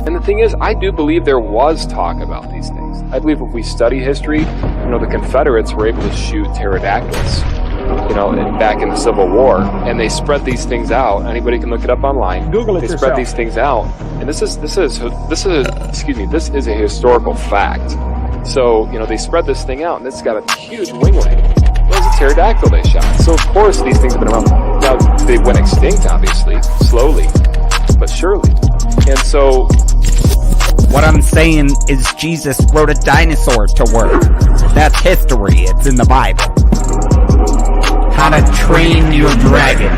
And the thing is, I do believe there was talk about these things. I believe if we study history, the Confederates were able to shoot pterodactyls, back in the Civil War, and they spread these things out. Anybody can look it up online. Google it yourself. They spread these things out, and this is a historical fact. So, they spread this thing out, and it's got a huge winglet. It was a pterodactyl they shot. So, of course, these things have been around. Now, they went extinct, obviously, slowly, but surely. And so, what I'm saying is Jesus wrote a dinosaur to work. That's history. It's in the Bible. How to Train Your Dragon.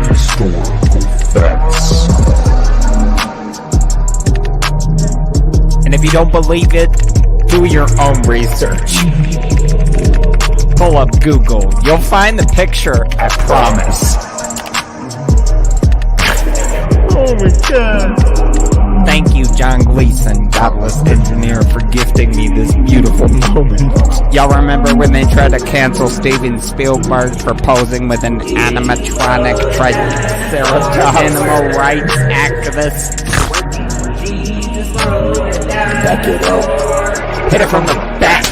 Historical facts. And if you don't believe it, do your own research. Pull up Google. You'll find the picture, I promise. Oh my God. Thank you, John Gleason, Godless engineer, for gifting me this beautiful moment. Y'all remember when they tried to cancel Steven Spielberg for posing with an animatronic triceratops animal rights activist? Back it up. Hit it from the back.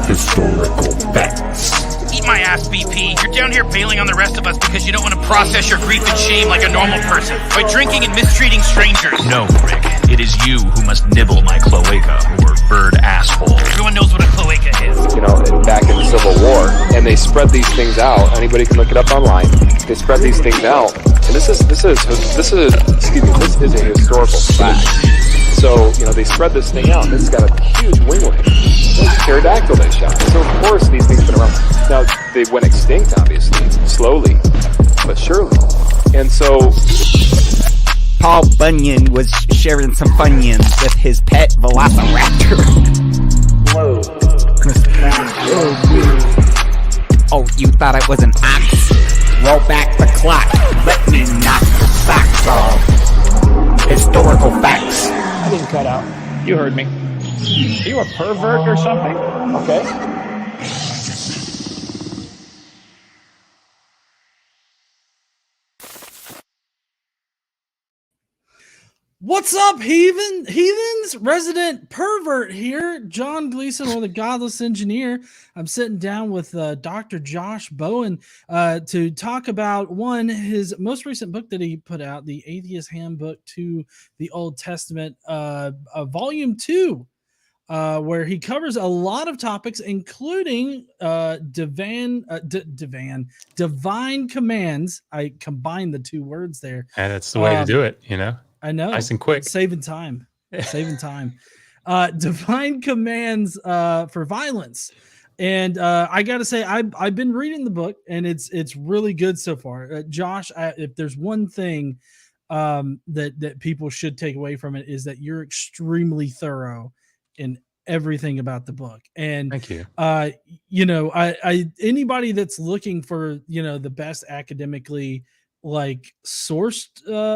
Historical facts. Eat my ass, BP. You're down here bailing on the rest of us because you don't want to process your grief and shame like a normal person by drinking and mistreating strangers. No, Rick. It is you who must nibble my cloaca, or bird asshole. Everyone knows what a cloaca is. Back in the Civil War, and they spread these things out. Anybody can look it up online. They spread these things out, and this is a historical fact. So, they spread this thing out, and it's got a huge winglet. It was a pterodactyl they shot. So, of course, these things have been around. Now, they went extinct, obviously, slowly, but surely. And so, Paul Bunyan was sharing some Funyuns with his pet velociraptor. Whoa. Oh, you thought it was an ox? Roll back the clock. Let me knock the socks off. Historical facts. I didn't cut out. You heard me. Are you a pervert or something? Okay. What's up, heathens? Resident pervert here. John Gleason, or the Godless engineer. I'm sitting down with Dr. Josh Bowen to talk about his most recent book that he put out, The Atheist Handbook to the Old Testament, Volume 2, where he covers a lot of topics, including divine commands. I combined the two words there. And that's the way to do it, I know. Nice and quick. Saving time. Divine commands for violence. And I got to say, I've been reading the book, and it's really good so far. Josh, if there's one thing that people should take away from it, is that you're extremely thorough in everything about the book. And thank you. Anybody that's looking for, the best academically sourced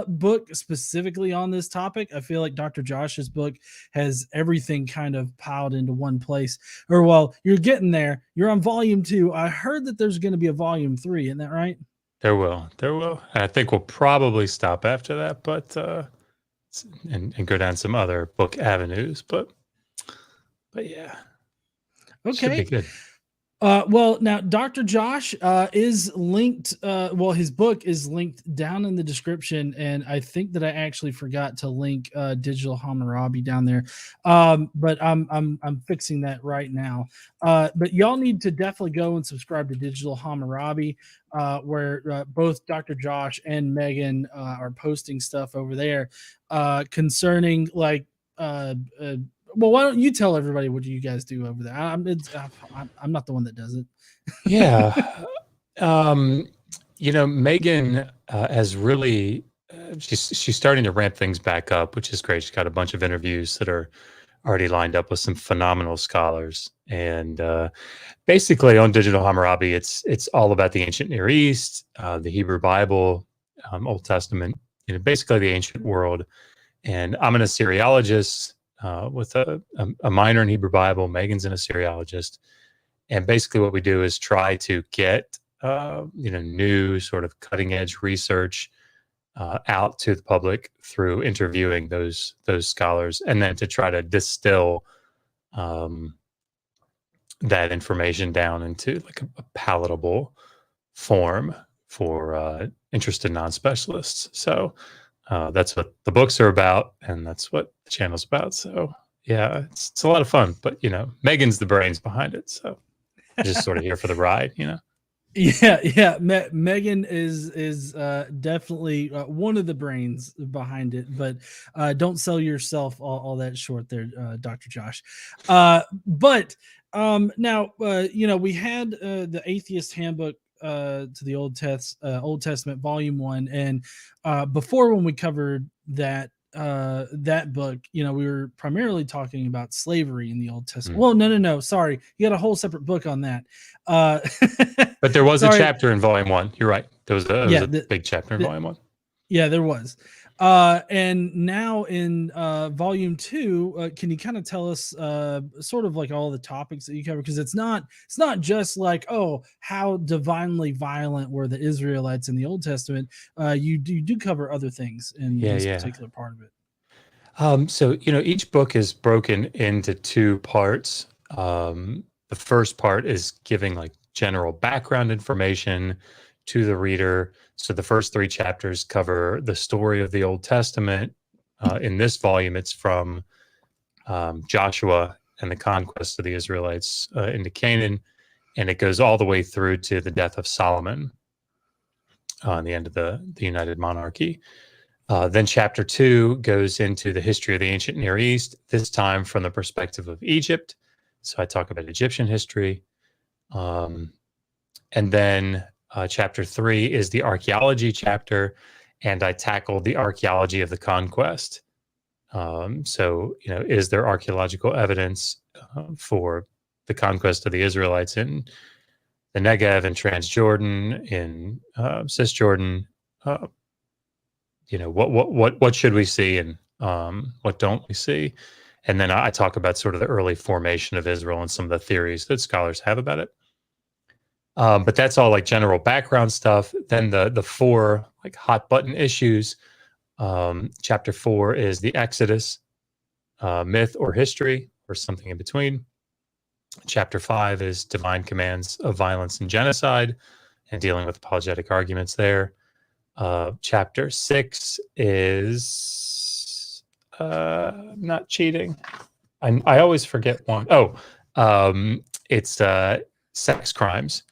book specifically on this topic, I feel like Dr. Josh's book has everything kind of piled into one place. Or, well, you're getting there. You're on volume 2. I heard that there's going to be a volume 3. Isn't that right? There will. I think we'll probably stop after that, but and go down some other book avenues. But yeah. Okay. Should be good. Well, now Dr. Josh is linked. His book is linked down in the description, and I think that I actually forgot to link Digital Hammurabi down there. But I'm fixing that right now. But y'all need to definitely go and subscribe to Digital Hammurabi, where both Dr. Josh and Megan are posting stuff over there concerning well, why don't you tell everybody what you guys do over there? I'm not the one that does it. Yeah. Megan has really, she's starting to ramp things back up, which is great. She's got a bunch of interviews that are already lined up with some phenomenal scholars. And basically on Digital Hammurabi, it's all about the ancient Near East, the Hebrew Bible, Old Testament, basically the ancient world. And I'm an Assyriologist, with a minor in Hebrew Bible. Megan's an Assyriologist. And basically what we do is try to get, new sort of cutting edge research out to the public through interviewing those scholars, and then to try to distill that information down into like a palatable form for interested non-specialists. So that's what the books are about, and that's what the channel's about. So yeah, it's a lot of fun. But Megan's the brains behind it, so I'm just sort of here for the ride. Yeah. Megan is definitely one of the brains behind it, but don't sell yourself all that short there, Dr. Josh. But now, we had the Atheist Handbook to the Old Testament, Volume 1, and before, when we covered that book, we were primarily talking about slavery in the Old Testament. Well, no, sorry, you got a whole separate book on that. But there was a chapter in Volume 1. You're right. There was a big chapter in Volume 1. Yeah, there was. And now in Volume 2, can you kind of tell us sort of like all the topics that you cover? Because it's not just like, how divinely violent were the Israelites in the Old Testament. You do cover other things in this particular part of it. So each book is broken into two parts. The first part is giving like general background information to the reader. So the first 3 chapters cover the story of the Old Testament. In this volume, it's from Joshua and the conquest of the Israelites into Canaan, and it goes all the way through to the death of Solomon on the end of the United Monarchy. Then chapter 2 goes into the history of the ancient Near East, this time from the perspective of Egypt. So I talk about Egyptian history. And then chapter 3 is the archaeology chapter, and I tackled the archaeology of the conquest. So, is there archaeological evidence for the conquest of the Israelites in the Negev and Transjordan, in Cisjordan? What should we see, and what don't we see? And then I talk about sort of the early formation of Israel and some of the theories that scholars have about it. But that's all like general background stuff. Then the 4 like hot button issues. Chapter 4 is the Exodus, myth or history, or something in between. Chapter 5 is divine commands of violence and genocide, and dealing with apologetic arguments there. Chapter 6 is not cheating. I always forget one. It's sex crimes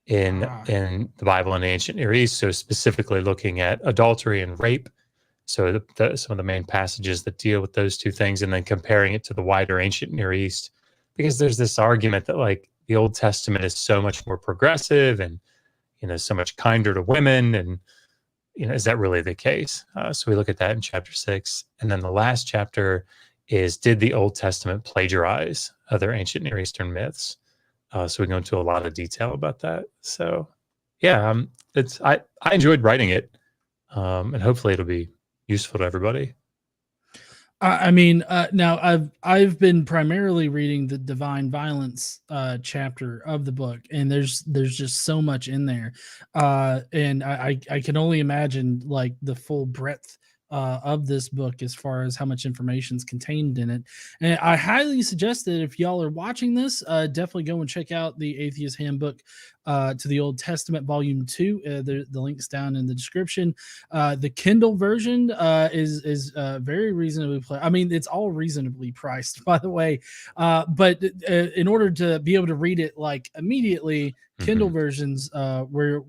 in the Bible and the ancient Near East. So specifically looking at adultery and rape. So some of the main passages that deal with those two things, and then comparing it to the wider ancient Near East, because there's this argument that like the Old Testament is so much more progressive and so much kinder to women, and is that really the case? So we look at that in chapter 6, and then the last chapter is, did the Old Testament plagiarize other ancient Near Eastern myths? So we go into a lot of detail about that. So yeah, I enjoyed writing it, and hopefully it'll be useful to everybody. Now I've been primarily reading the divine violence chapter of the book, and there's just so much in there, and I can only imagine like the full breadth of this book as far as how much information is contained in it. And I highly suggest that if y'all are watching this, definitely go and check out the Atheist Handbook to the Old Testament, Volume 2. The link's down in the description. The Kindle version is very reasonably it's all reasonably priced, by the way. But in order to be able to read it like immediately, Kindle versions where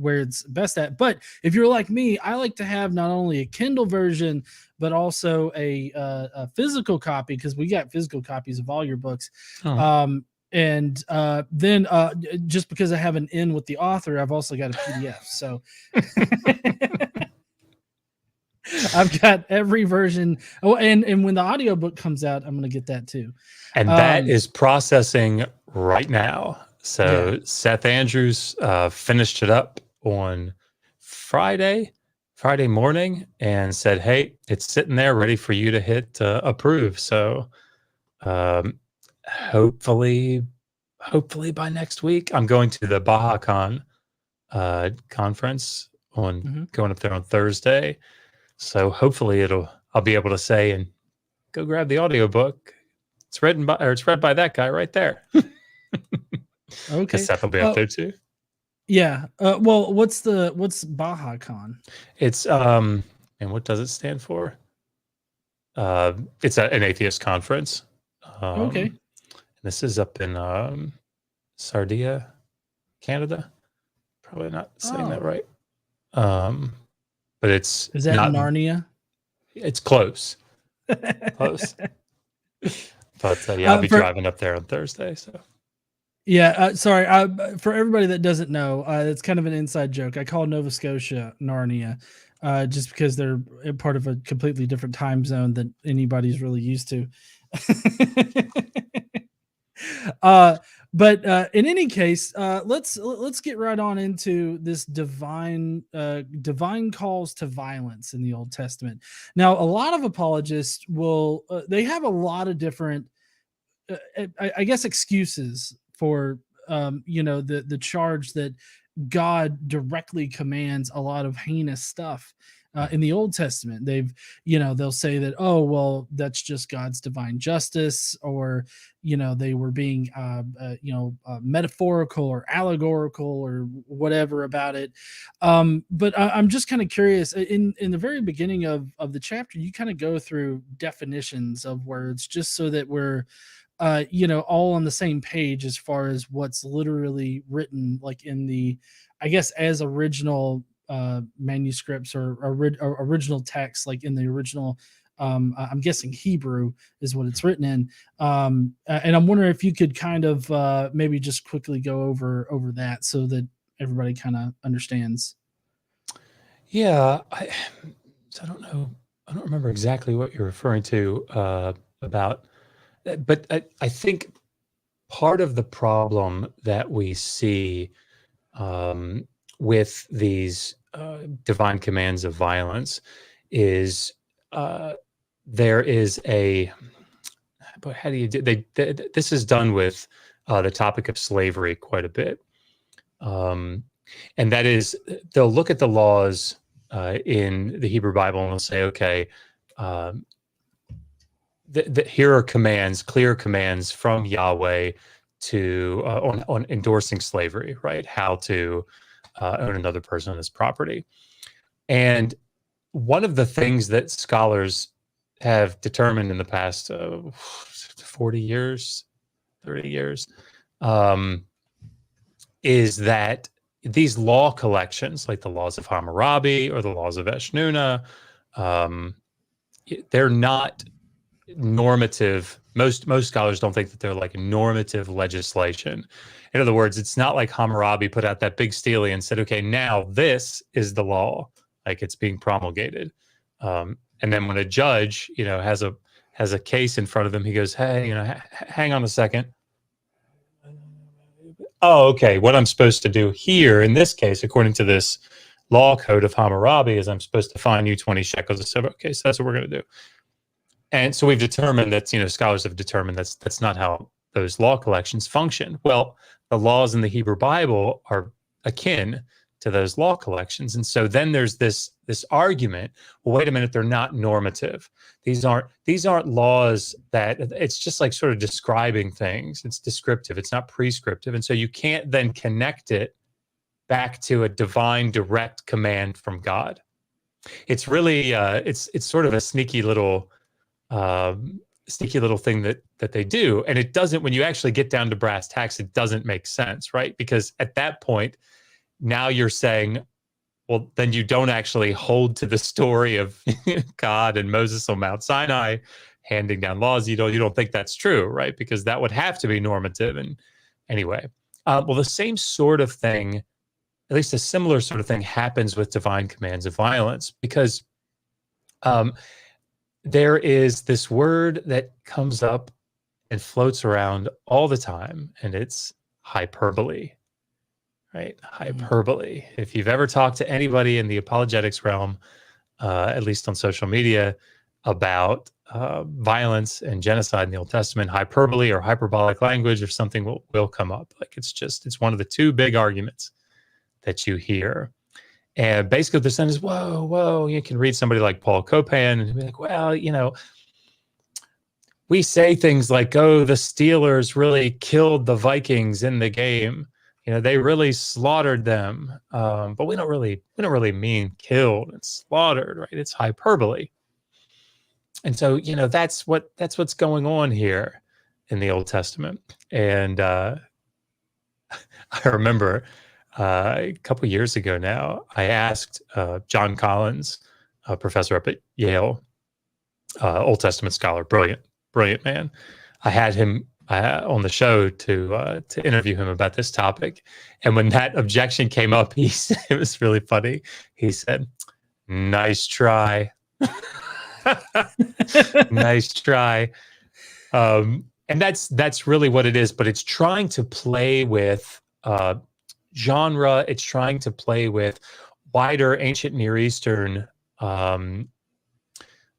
it's best at. But if you're like me, I like to have not only a Kindle version but also a physical copy, because we got physical copies of all your books. And then just because I have an in with the author, I've also got a PDF. So I've got every version. Oh, and when the audiobook comes out, I'm going to get that too. And that is processing right now. So Seth Andrews finished it up on Friday morning and said, hey, it's sitting there ready for you to hit approve. So hopefully by next week. I'm going to the BajaCon conference going up there on Thursday. So hopefully I'll be able to say and go grab the audiobook. It's read by that guy right there. Okay. Seth will be up there too. Yeah. Well, what's BahaCon? It's and what does it stand for? It's an atheist conference. Okay. This is up in Sardia, Canada. Probably not saying that right. But is that not Narnia? It's close. Close. But I'll be driving up there on Thursday. So. Yeah, sorry. For everybody that doesn't know, it's kind of an inside joke. I call Nova Scotia Narnia, just because they're part of a completely different time zone that anybody's really used to. But in any case, let's get right on into this divine calls to violence in the Old Testament. Now, a lot of apologists will they have a lot of different, I guess, excuses for the charge that God directly commands a lot of heinous stuff in the Old Testament. They'll say that, oh, well, that's just God's divine justice, or they were being metaphorical or allegorical or whatever about it. But I'm just kind of curious, in the very beginning of the chapter, you kind of go through definitions of words just so that we're all on the same page as far as what's literally written, like in the, I guess, as original manuscripts or original text, like in the original, I'm guessing Hebrew is what it's written in. And I'm wondering if you could kind of maybe just quickly go over that so that everybody kind of understands. Yeah, I don't know. I don't remember exactly what you're referring to about. But I think part of the problem that we see with these divine commands of violence is there is a. But how do you do? This is done with the topic of slavery quite a bit, and that is they'll look at the laws in the Hebrew Bible and they'll say, okay. Here are commands, clear commands from Yahweh to on endorsing slavery, right? How to own another person as property. And one of the things that scholars have determined in the past 40 years, 30 years, is that these law collections, like the laws of Hammurabi or the laws of Eshnunna, they're not normative. Most scholars don't think that they're like normative legislation. In other words, it's not like Hammurabi put out that big stele and said, okay, now this is the law, like it's being promulgated. And then when a judge, has a case in front of him, he goes, hey, hang on a second. Oh, okay. What I'm supposed to do here in this case, according to this law code of Hammurabi, is I'm supposed to fine you 20 shekels of silver. Okay, so that's what we're going to do. And so we've determined that, scholars have determined that's not how those law collections function. Well, the laws in the Hebrew Bible are akin to those law collections. And so then there's this argument, well, wait a minute, they're not normative. These aren't laws that, it's just like sort of describing things. It's descriptive. It's not prescriptive. And so you can't then connect it back to a divine direct command from God. It's really, it's sort of a sneaky little thing that they do. And it doesn't, when you actually get down to brass tacks, it doesn't make sense, right? Because at that point, now you're saying, well, then you don't actually hold to the story of God and Moses on Mount Sinai handing down laws. You don't think that's true, right? Because that would have to be normative. And anyway, well, the same sort of thing, at least a similar sort of thing, happens with divine commands of violence, because there is this word that comes up and floats around all the time, and it's hyperbole, right? Hyperbole. If you've ever talked to anybody in the apologetics realm, at least on social media, about violence and genocide in the Old Testament, hyperbole or hyperbolic language or something will come up. Like it's one of the two big arguments that you hear. And basically what they're saying is, whoa, you can read somebody like Paul Copan and be like, well, we say things like, oh, the Steelers really killed the Vikings in the game. They really slaughtered them. But we don't really mean killed and slaughtered, right? It's hyperbole. And so, that's what's going on here in the Old Testament. And I remember a couple of years ago now, I asked John Collins, a professor up at Yale, Old Testament scholar, brilliant man. I had him on the show to interview him about this topic. And when that objection came up, it was really funny. He said, "Nice try." Nice try. And that's really what it is, but it's trying to play with genre. It's trying to play with wider ancient Near Eastern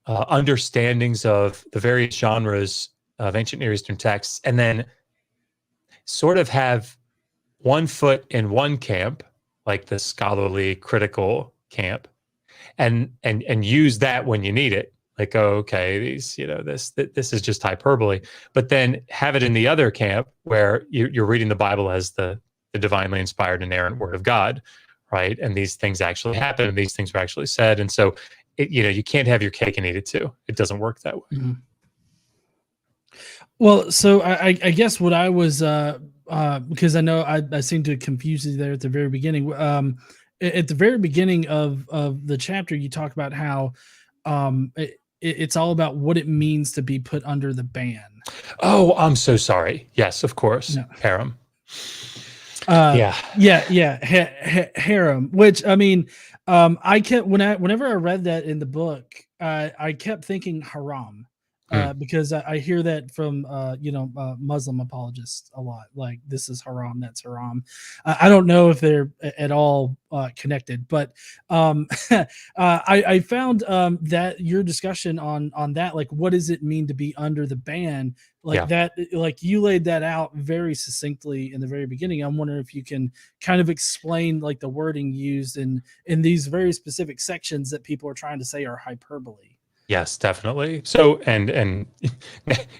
understandings of the various genres of ancient Near Eastern texts, and then sort of have one foot in one camp, like the scholarly critical camp, and use that when you need it. Like, oh, okay, these, this is just hyperbole, but then have it in the other camp where you're reading the Bible as the divinely inspired and inerrant word of God, right? And these things actually happen, and these things were actually said. And so, you can't have your cake and eat it too. It doesn't work that way. Mm-hmm. Well, so I guess what I was, because I know I seem to confuse you there at the very beginning. At the very beginning of the chapter, you talk about how it's all about what it means to be put under the ban. Oh, I'm so sorry. Yes, of course. No. Harem. Harem. Which, I mean, I kept whenever I read that in the book, I kept thinking haram. Because I hear that from Muslim apologists a lot. Like, this is haram, that's haram. I don't know if they're at all connected, but I found that your discussion on that, like, what does it mean to be under the ban, that, like, you laid that out very succinctly in the very beginning. I'm wondering if you can kind of explain, like, the wording used in these very specific sections that people are trying to say are hyperbole. Yes, definitely. So, and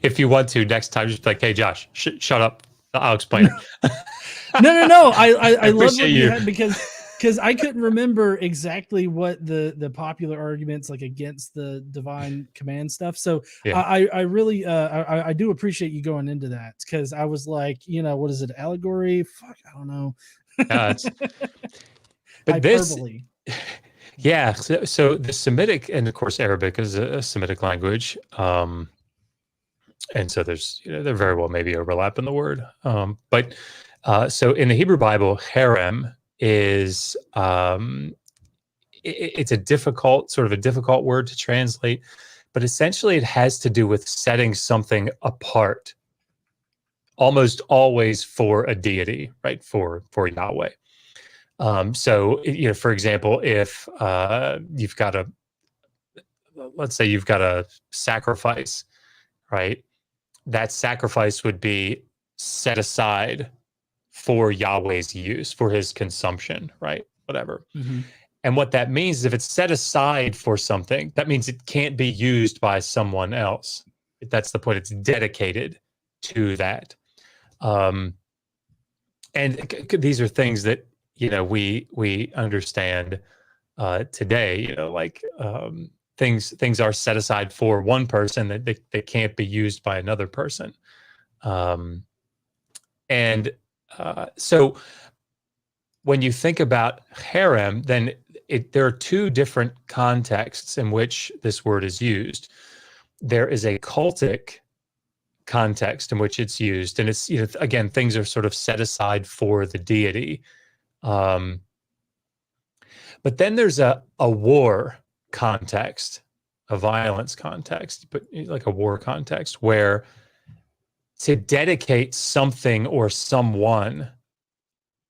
if you want to, next time, just be like, hey, Josh, shut up. I'll explain it. No. I love what you had, because I couldn't remember exactly what the popular arguments, like, against the divine command stuff. So I really I do appreciate you going into that, because I was like, what is it? Allegory? Fuck, I don't know. But hyperbole. Yeah, so the Semitic, and of course Arabic is a Semitic language, and so there's there very well may be overlap in the word, but so in the Hebrew Bible, harem is it's a difficult word to translate, but essentially it has to do with setting something apart, almost always for a deity, right? For Yahweh. So, for example, if let's say you've got a sacrifice, right? That sacrifice would be set aside for Yahweh's use, for his consumption, right? Whatever. Mm-hmm. And what that means is, if it's set aside for something, that means it can't be used by someone else. That's the point. It's dedicated to that. And these are things that, we understand today, like things are set aside for one person that they can't be used by another person. So when you think about harem, then there are two different contexts in which this word is used. There is a cultic context in which it's used, and it's, again, things are sort of set aside for the deity. But then there's a war context, a violence context, but like a war context, where to dedicate something or someone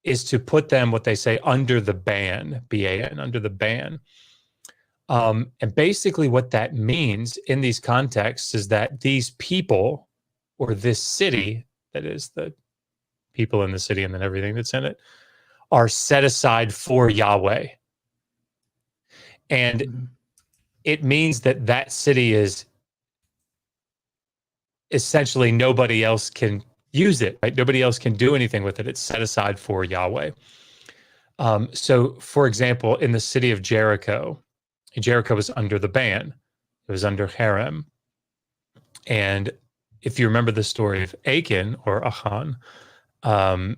is to put them, what they say, under the ban, B-A-N, under the ban. And basically what that means in these contexts is that these people, or this city, that is the people in the city and then everything that's in it, are set aside for Yahweh. And it means that that city is essentially nobody else can use it, right? Nobody else can do anything with it. It's set aside for Yahweh. So, for example, in the city of Jericho, Jericho was under the ban. It was under Harem. And if you remember the story of Achan or Achan, the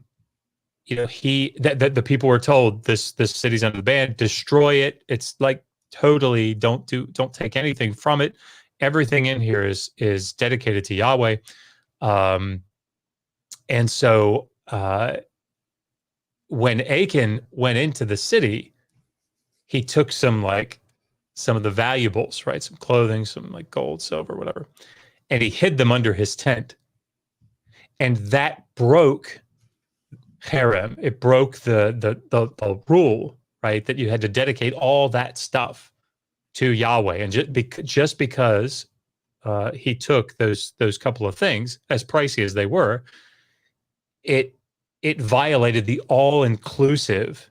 people were told this city's under the ban, destroy it. It's like totally don't take anything from it. Everything in here is dedicated to Yahweh. And so when Achan went into the city, he took some of the valuables, right? Some clothing, some like gold, silver, whatever. And he hid them under his tent. And that broke Harem. It broke the rule, right? That you had to dedicate all that stuff to Yahweh. And just because he took those couple of things, as pricey as they were, it violated the all-inclusive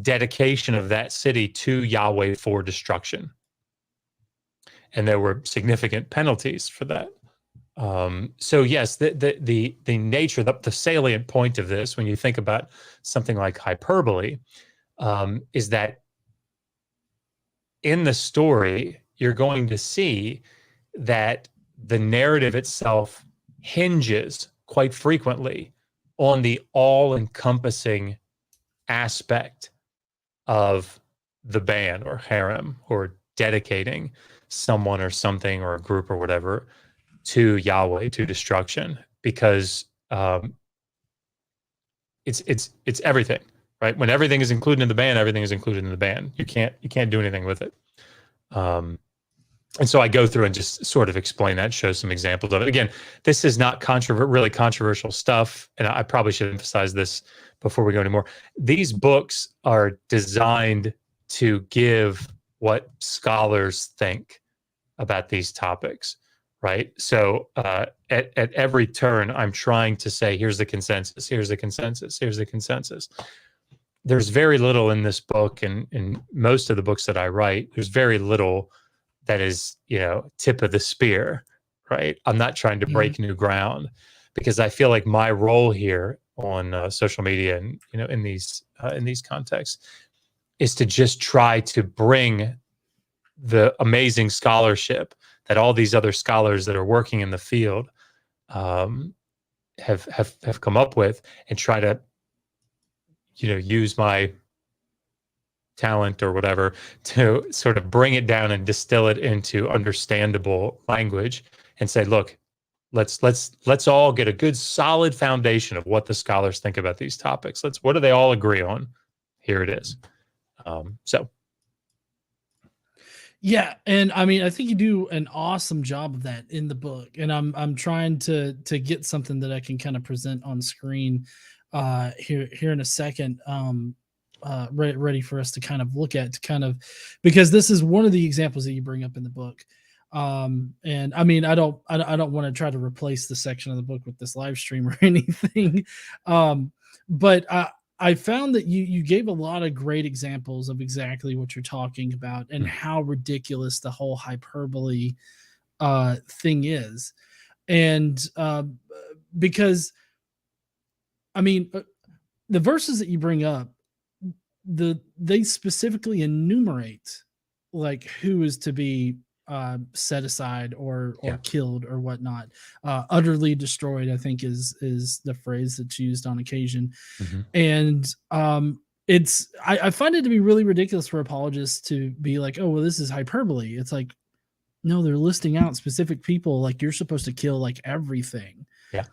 dedication of that city to Yahweh for destruction. And there were significant penalties for that. So yes, the nature, the salient point of this, when you think about something like hyperbole, is that in the story, you're going to see that the narrative itself hinges quite frequently on the all-encompassing aspect of the ban or harem, or dedicating someone or something or a group or whatever to Yahweh, to destruction, because it's everything, right? When everything is included in the ban, everything is included in the ban. You can't do anything with it. And so I go through and just sort of explain that, show some examples of it. Again, this is not really controversial stuff, and I probably should emphasize this before we go any more. These books are designed to give what scholars think about these topics, right? So at every turn, I'm trying to say, here's the consensus, here's the consensus, here's the consensus. There's very little in this book, and in most of the books that I write, there's very little that is, tip of the spear, right? I'm not trying to break new ground, because I feel like my role here on social media and, in these contexts is to just try to bring the amazing scholarship that all these other scholars that are working in the field have come up with, and try to, use my talent or whatever to sort of bring it down and distill it into understandable language, and say, look, let's all get a good solid foundation of what the scholars think about these topics. What do they all agree on? Here it is. Yeah, and I mean, I think you do an awesome job of that in the book, and I'm trying to get something that I can kind of present on screen here in a second, ready for us to kind of look at, because this is one of the examples that you bring up in the book. And I mean, I don't want to try to replace the section of the book with this live stream or anything, but I found that you gave a lot of great examples of exactly what you're talking about, and how ridiculous the whole hyperbole thing is. And because, I mean, the verses that you bring up, they specifically enumerate like who is to be set aside or killed or whatnot. Utterly destroyed, I think, is the phrase that's used on occasion. And I find it to be really ridiculous for apologists to be like, oh, well, this is hyperbole. It's like, no, they're listing out specific people. Like, you're supposed to kill like everything. Yeah.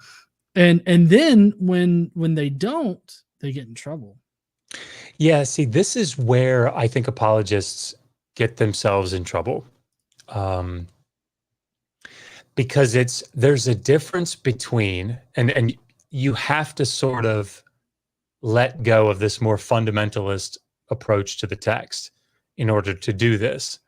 And then when they don't, they get in trouble. Yeah, see, this is where I think apologists get themselves in trouble. Because there's a difference between, and you have to sort of let go of this more fundamentalist approach to the text in order to do this.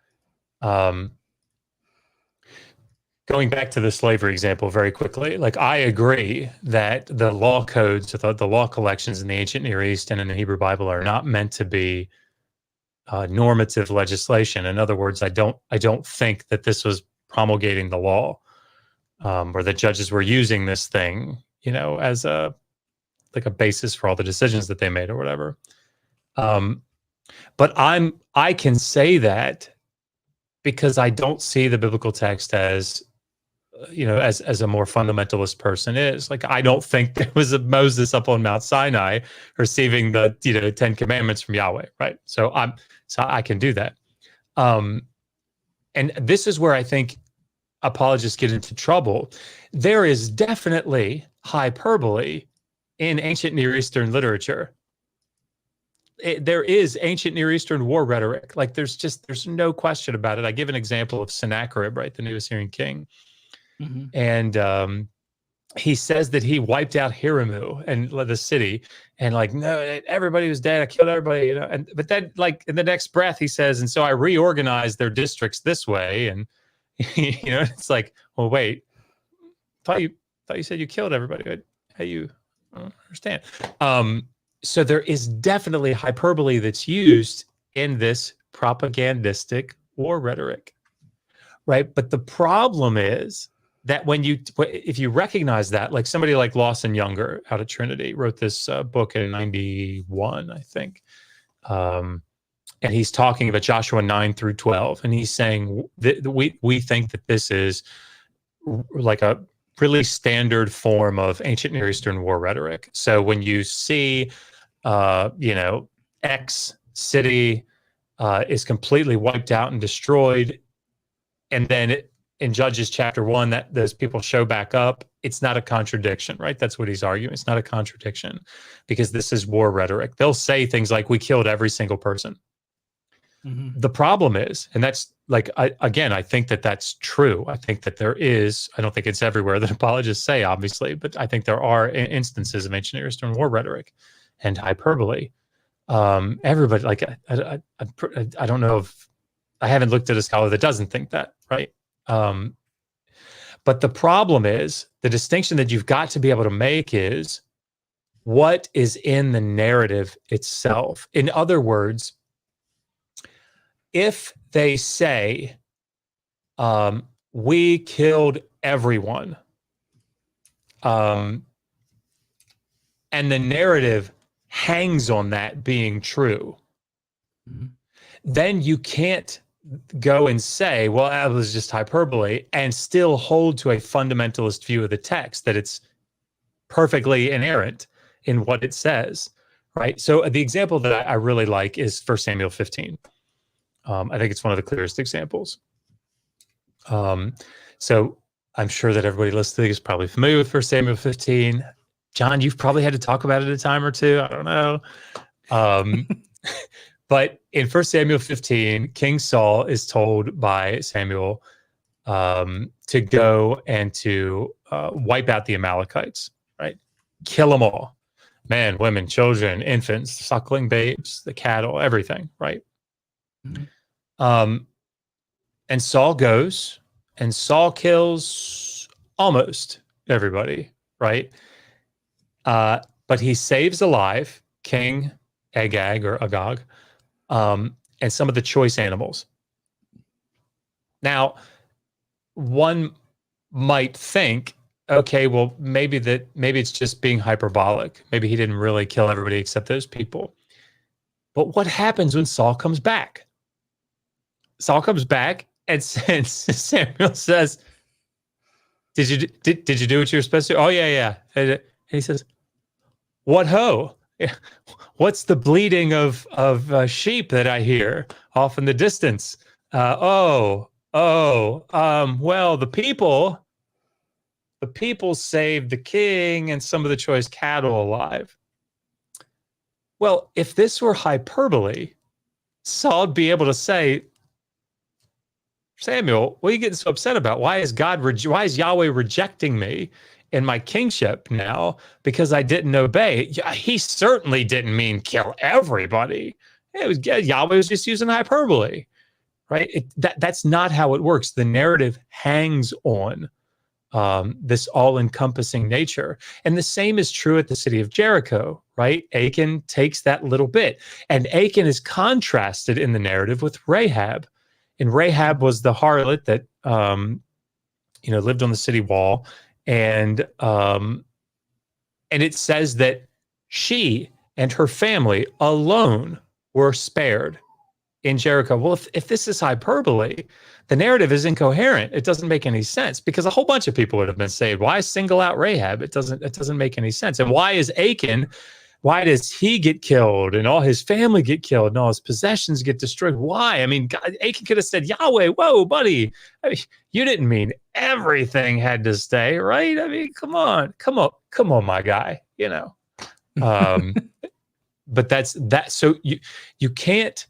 Going back to the slavery example very quickly, like, I agree that the law codes, the law collections in the ancient Near East and in the Hebrew Bible are not meant to be normative legislation. In other words, I don't think that this was promulgating the law, or that judges were using this thing, as a basis for all the decisions that they made or whatever. But I can say that because I don't see the biblical text as as a more fundamentalist person is. Like, I don't think there was a Moses up on Mount Sinai receiving the 10 commandments from Yahweh, right? So I can do that. And this is where I think apologists get into trouble. There is definitely hyperbole in ancient Near Eastern literature. There is ancient Near Eastern war rhetoric. Like, there's no question about it. I give an example of Sennacherib, right, the new Assyrian king. Mm-hmm. And he says that he wiped out Hiramu and the city, and no, everybody was dead. I killed everybody, but then in the next breath he says, and so I reorganized their districts this way, and it's like, well, wait, thought you said you killed everybody. How you? I don't understand. So there is definitely hyperbole that's used in this propagandistic war rhetoric, right? But the problem is that if you recognize that, like somebody like Lawson Younger out of Trinity wrote this book in 91, I think. And he's talking about Joshua 9 through 12. And he's saying that we think that this is like a really standard form of ancient Near Eastern war rhetoric. So when you see, X city is completely wiped out and destroyed, and then in Judges chapter 1, that those people show back up, it's not a contradiction, right? That's what he's arguing. It's not a contradiction because this is war rhetoric. They'll say things like, we killed every single person. Mm-hmm. The problem is, and that's I think that that's true. I think that there is, I don't think it's everywhere that apologists say, obviously, but I think there are instances of ancient Near Eastern war rhetoric and hyperbole. Everybody, I don't know if, I haven't looked at a scholar that doesn't think that, right? But the problem is, the distinction that you've got to be able to make is what is in the narrative itself. In other words, if they say, we killed everyone, and the narrative hangs on that being true, mm-hmm. then you can't go and say, well, that was just hyperbole, and still hold to a fundamentalist view of the text, that it's perfectly inerrant in what it says, right? So the example that I really like is 1 Samuel 15. I think it's one of the clearest examples. So I'm sure that everybody listening is probably familiar with 1 Samuel 15. John, you've probably had to talk about it a time or two. I don't know. But in 1 Samuel 15, King Saul is told by Samuel to go and to wipe out the Amalekites, right? Kill them all. Men, women, children, infants, suckling babes, the cattle, everything, right? Mm-hmm. And Saul goes, and Saul kills almost everybody, right? But he saves alive King Agag or Agag, and some of the choice animals. Now, one might think, okay, well, maybe it's just being hyperbolic. Maybe he didn't really kill everybody except those people. But what happens when Saul comes back? Saul comes back, and Samuel says, Did you do what you were supposed to? Oh, yeah. And he says, what ho? What's the bleating of sheep that I hear off in the distance? Well, the people saved the king and some of the choice cattle alive. Well, if this were hyperbole, Saul would be able to say, Samuel, what are you getting so upset about? Why is Yahweh rejecting me in my kingship now because I didn't obey? He certainly didn't mean kill everybody. Yahweh was just using hyperbole, right? That's not how it works. The narrative hangs on this all-encompassing nature. And the same is true at the city of Jericho, right? Achan takes that little bit. And Achan is contrasted in the narrative with Rahab. And Rahab was the harlot that, lived on the city wall. And it says that she and her family alone were spared in Jericho. Well, if this is hyperbole, the narrative is incoherent. It doesn't make any sense because a whole bunch of people would have been saved. Why single out Rahab? It doesn't make any sense. And why is Achan, why does he get killed and all his family get killed and all his possessions get destroyed? Why? I mean, God, Achan could have said, Yahweh, whoa, buddy. I mean, you didn't mean everything had to stay, right? I mean, come on, my guy, but that's that. So you can't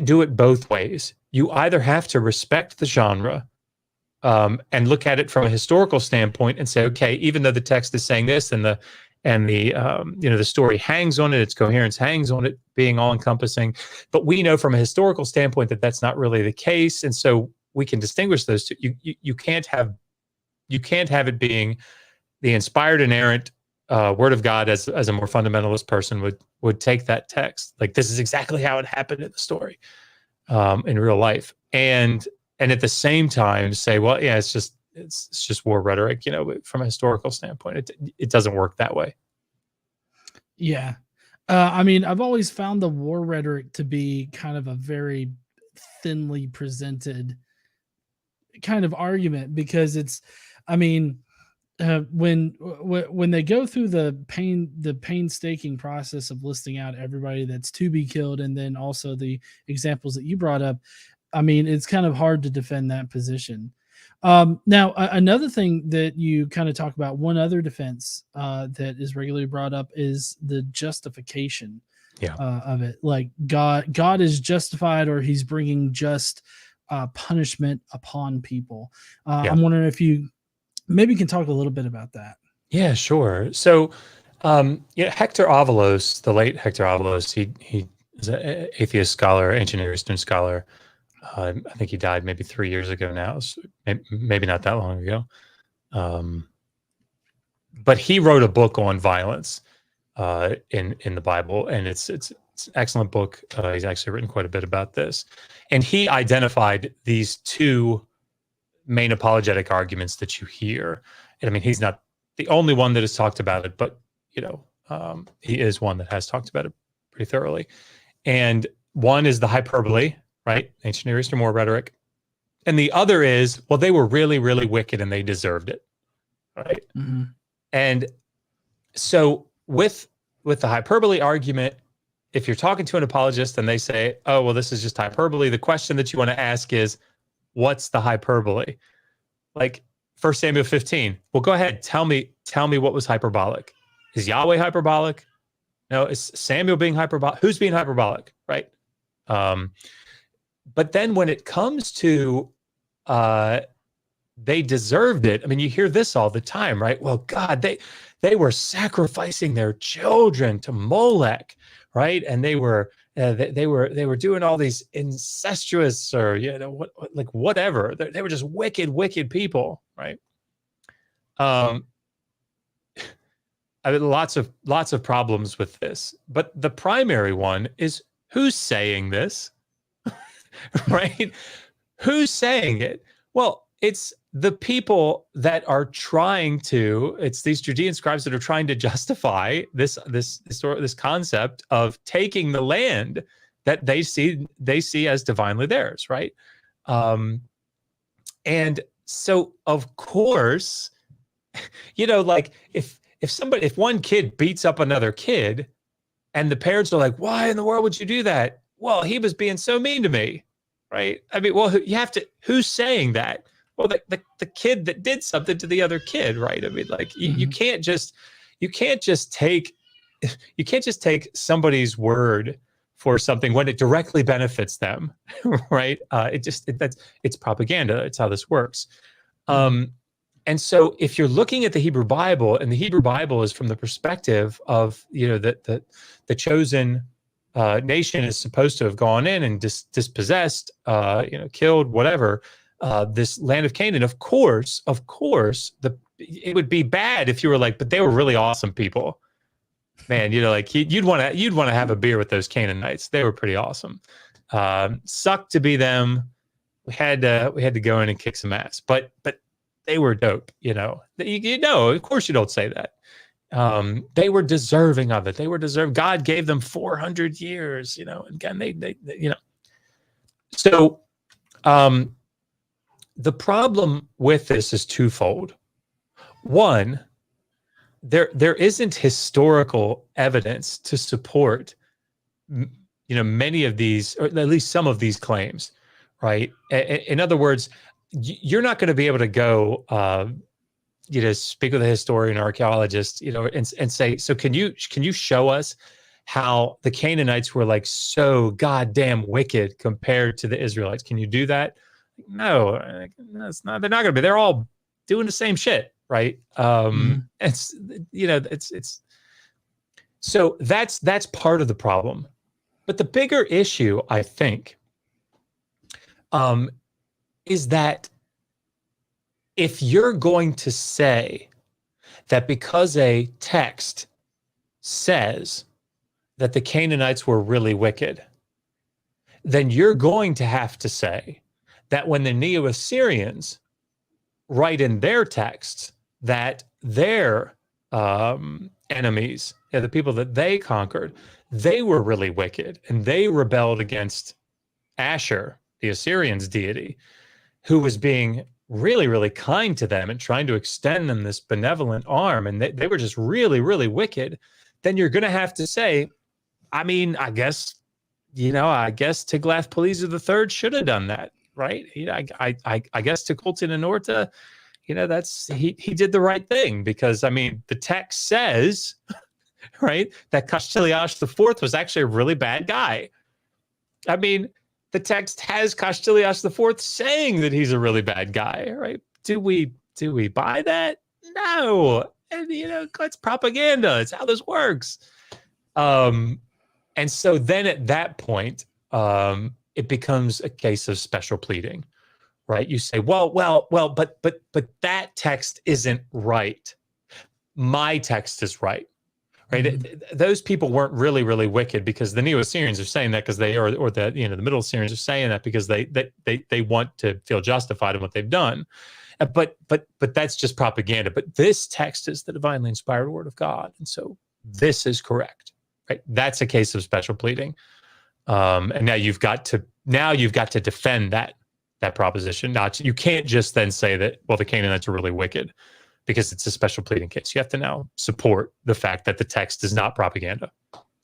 do it both ways. You either have to respect the genre and look at it from a historical standpoint and say, okay, even though the text is saying this and the story hangs on it, its coherence hangs on it being all encompassing, but we know from a historical standpoint that that's not really the case, and so we can distinguish those two. You can't have it being the inspired, inerrant word of God as a more fundamentalist person would take that text. Like, this is exactly how it happened in the story in real life. And at the same time say, well, yeah, it's just war rhetoric, from a historical standpoint. It doesn't work that way. Yeah. I mean, I've always found the war rhetoric to be kind of a very thinly presented kind of argument because it's, I mean, when they go through the painstaking process of listing out everybody that's to be killed, and then also the examples that you brought up, I mean, it's kind of hard to defend that position. Now, another thing that you kind of talk about, one other defense that is regularly brought up is the justification of it. Like God is justified, or he's bringing just punishment upon people. I'm wondering if you maybe can talk a little bit about that. Yeah, sure. So, Hector Avalos, the late Hector Avalos, he is an atheist scholar, ancient Near Eastern scholar. I think he died maybe 3 years ago now, so maybe not that long ago. But he wrote a book on violence in the Bible, and it's an excellent book. He's actually written quite a bit about this, and he identified these two main apologetic arguments that you hear. And I mean, he's not the only one that has talked about it, but he is one that has talked about it pretty thoroughly. And one is the hyperbole, right? Ancient Near Eastern war rhetoric. And the other is, well, they were really, really wicked and they deserved it, right? Mm-hmm. And so with the hyperbole argument, if you're talking to an apologist and they say, oh, well, this is just hyperbole, the question that you want to ask is, what's the hyperbole? Like 1 Samuel 15. Well, go ahead. Tell me what was hyperbolic. Is Yahweh hyperbolic? No, is Samuel being hyperbolic? Who's being hyperbolic, right? But then when it comes to they deserved it. I mean, you hear this all the time, right? Well, God, they were sacrificing their children to Molech, right? And they were doing all these incestuous or whatever. They were just wicked people, right? I mean, lots of problems with this, but the primary one is who's saying this, right? Who's saying it? Well, it's the people that are trying to. It's these Judean scribes that are trying to justify this concept of taking the land that they see as divinely theirs, right? And so, of course, like if one kid beats up another kid, and the parents are like, "Why in the world would you do that?" Well, he was being so mean to me, right? I mean, well, you have to. Who's saying that? Well, the kid that did something to the other kid, right? I mean, like you can't just take somebody's word for something when it directly benefits them, right? It's propaganda. It's how this works. And so if you're looking at the Hebrew Bible, and the Hebrew Bible is from the perspective of the chosen nation is supposed to have gone in and dispossessed, killed, whatever. this land of Canaan. Of course, it would be bad if you were like, but they were really awesome people. Man, like you'd want to have a beer with those Canaanites. They were pretty awesome. Sucked to be them. We had to go in and kick some ass, but they were dope. Of course you don't say that. They were deserving of it. God gave them 400 years. Again, they So, the problem with this is twofold. One, there isn't historical evidence to support many of these, or at least some of these claims, right? In other words, you're not going to be able to go speak with a historian or archaeologist and say, so can you show us how the Canaanites were like so goddamn wicked compared to the Israelites? Can you do that? No, that's not. They're not going to be. They're all doing the same shit, right? It's so that's part of the problem. But the bigger issue, I think, is that if you're going to say that because a text says that the Canaanites were really wicked, then you're going to have to say that when the Neo-Assyrians write in their texts that their enemies, the people that they conquered, they were really wicked and they rebelled against Asher, the Assyrians' deity, who was being really, really kind to them and trying to extend them this benevolent arm, and they were just really, really wicked, then you're going to have to say, I guess Tiglath-Pileser III should have done that, right? I guess Tukulti-Ninurta, he did the right thing, because the text says, right, that Kashtiliash IV was actually a really bad guy. The text has Kashtiliash IV saying that he's a really bad guy, right? Do we buy that? No. And it's propaganda. It's how this works. And so then at that point, it becomes a case of special pleading, right? You say, well, but that text isn't right. My text is right. Right. Mm-hmm. Those people weren't really, really wicked because the Neo-Assyrians are saying that because they are, or the Middle Assyrians are saying that because they want to feel justified in what they've done. But that's just propaganda. But this text is the divinely inspired word of God, and so this is correct. Right. That's a case of special pleading. And now you've got to defend that proposition. You can't just then say that, well, the Canaanites are really wicked, because it's a special pleading case. You have to now support the fact that the text is not propaganda,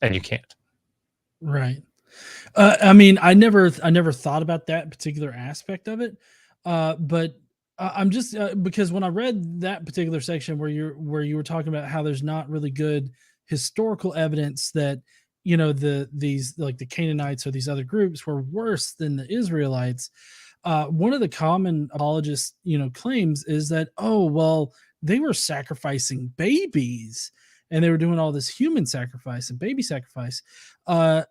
and you can't. Right. I never thought about that particular aspect of it, but I'm just because when I read that particular section where you were talking about how there's not really good historical evidence that these like the Canaanites or these other groups were worse than the Israelites. One of the common apologist claims is that, oh well, they were sacrificing babies and they were doing all this human sacrifice and baby sacrifice. Were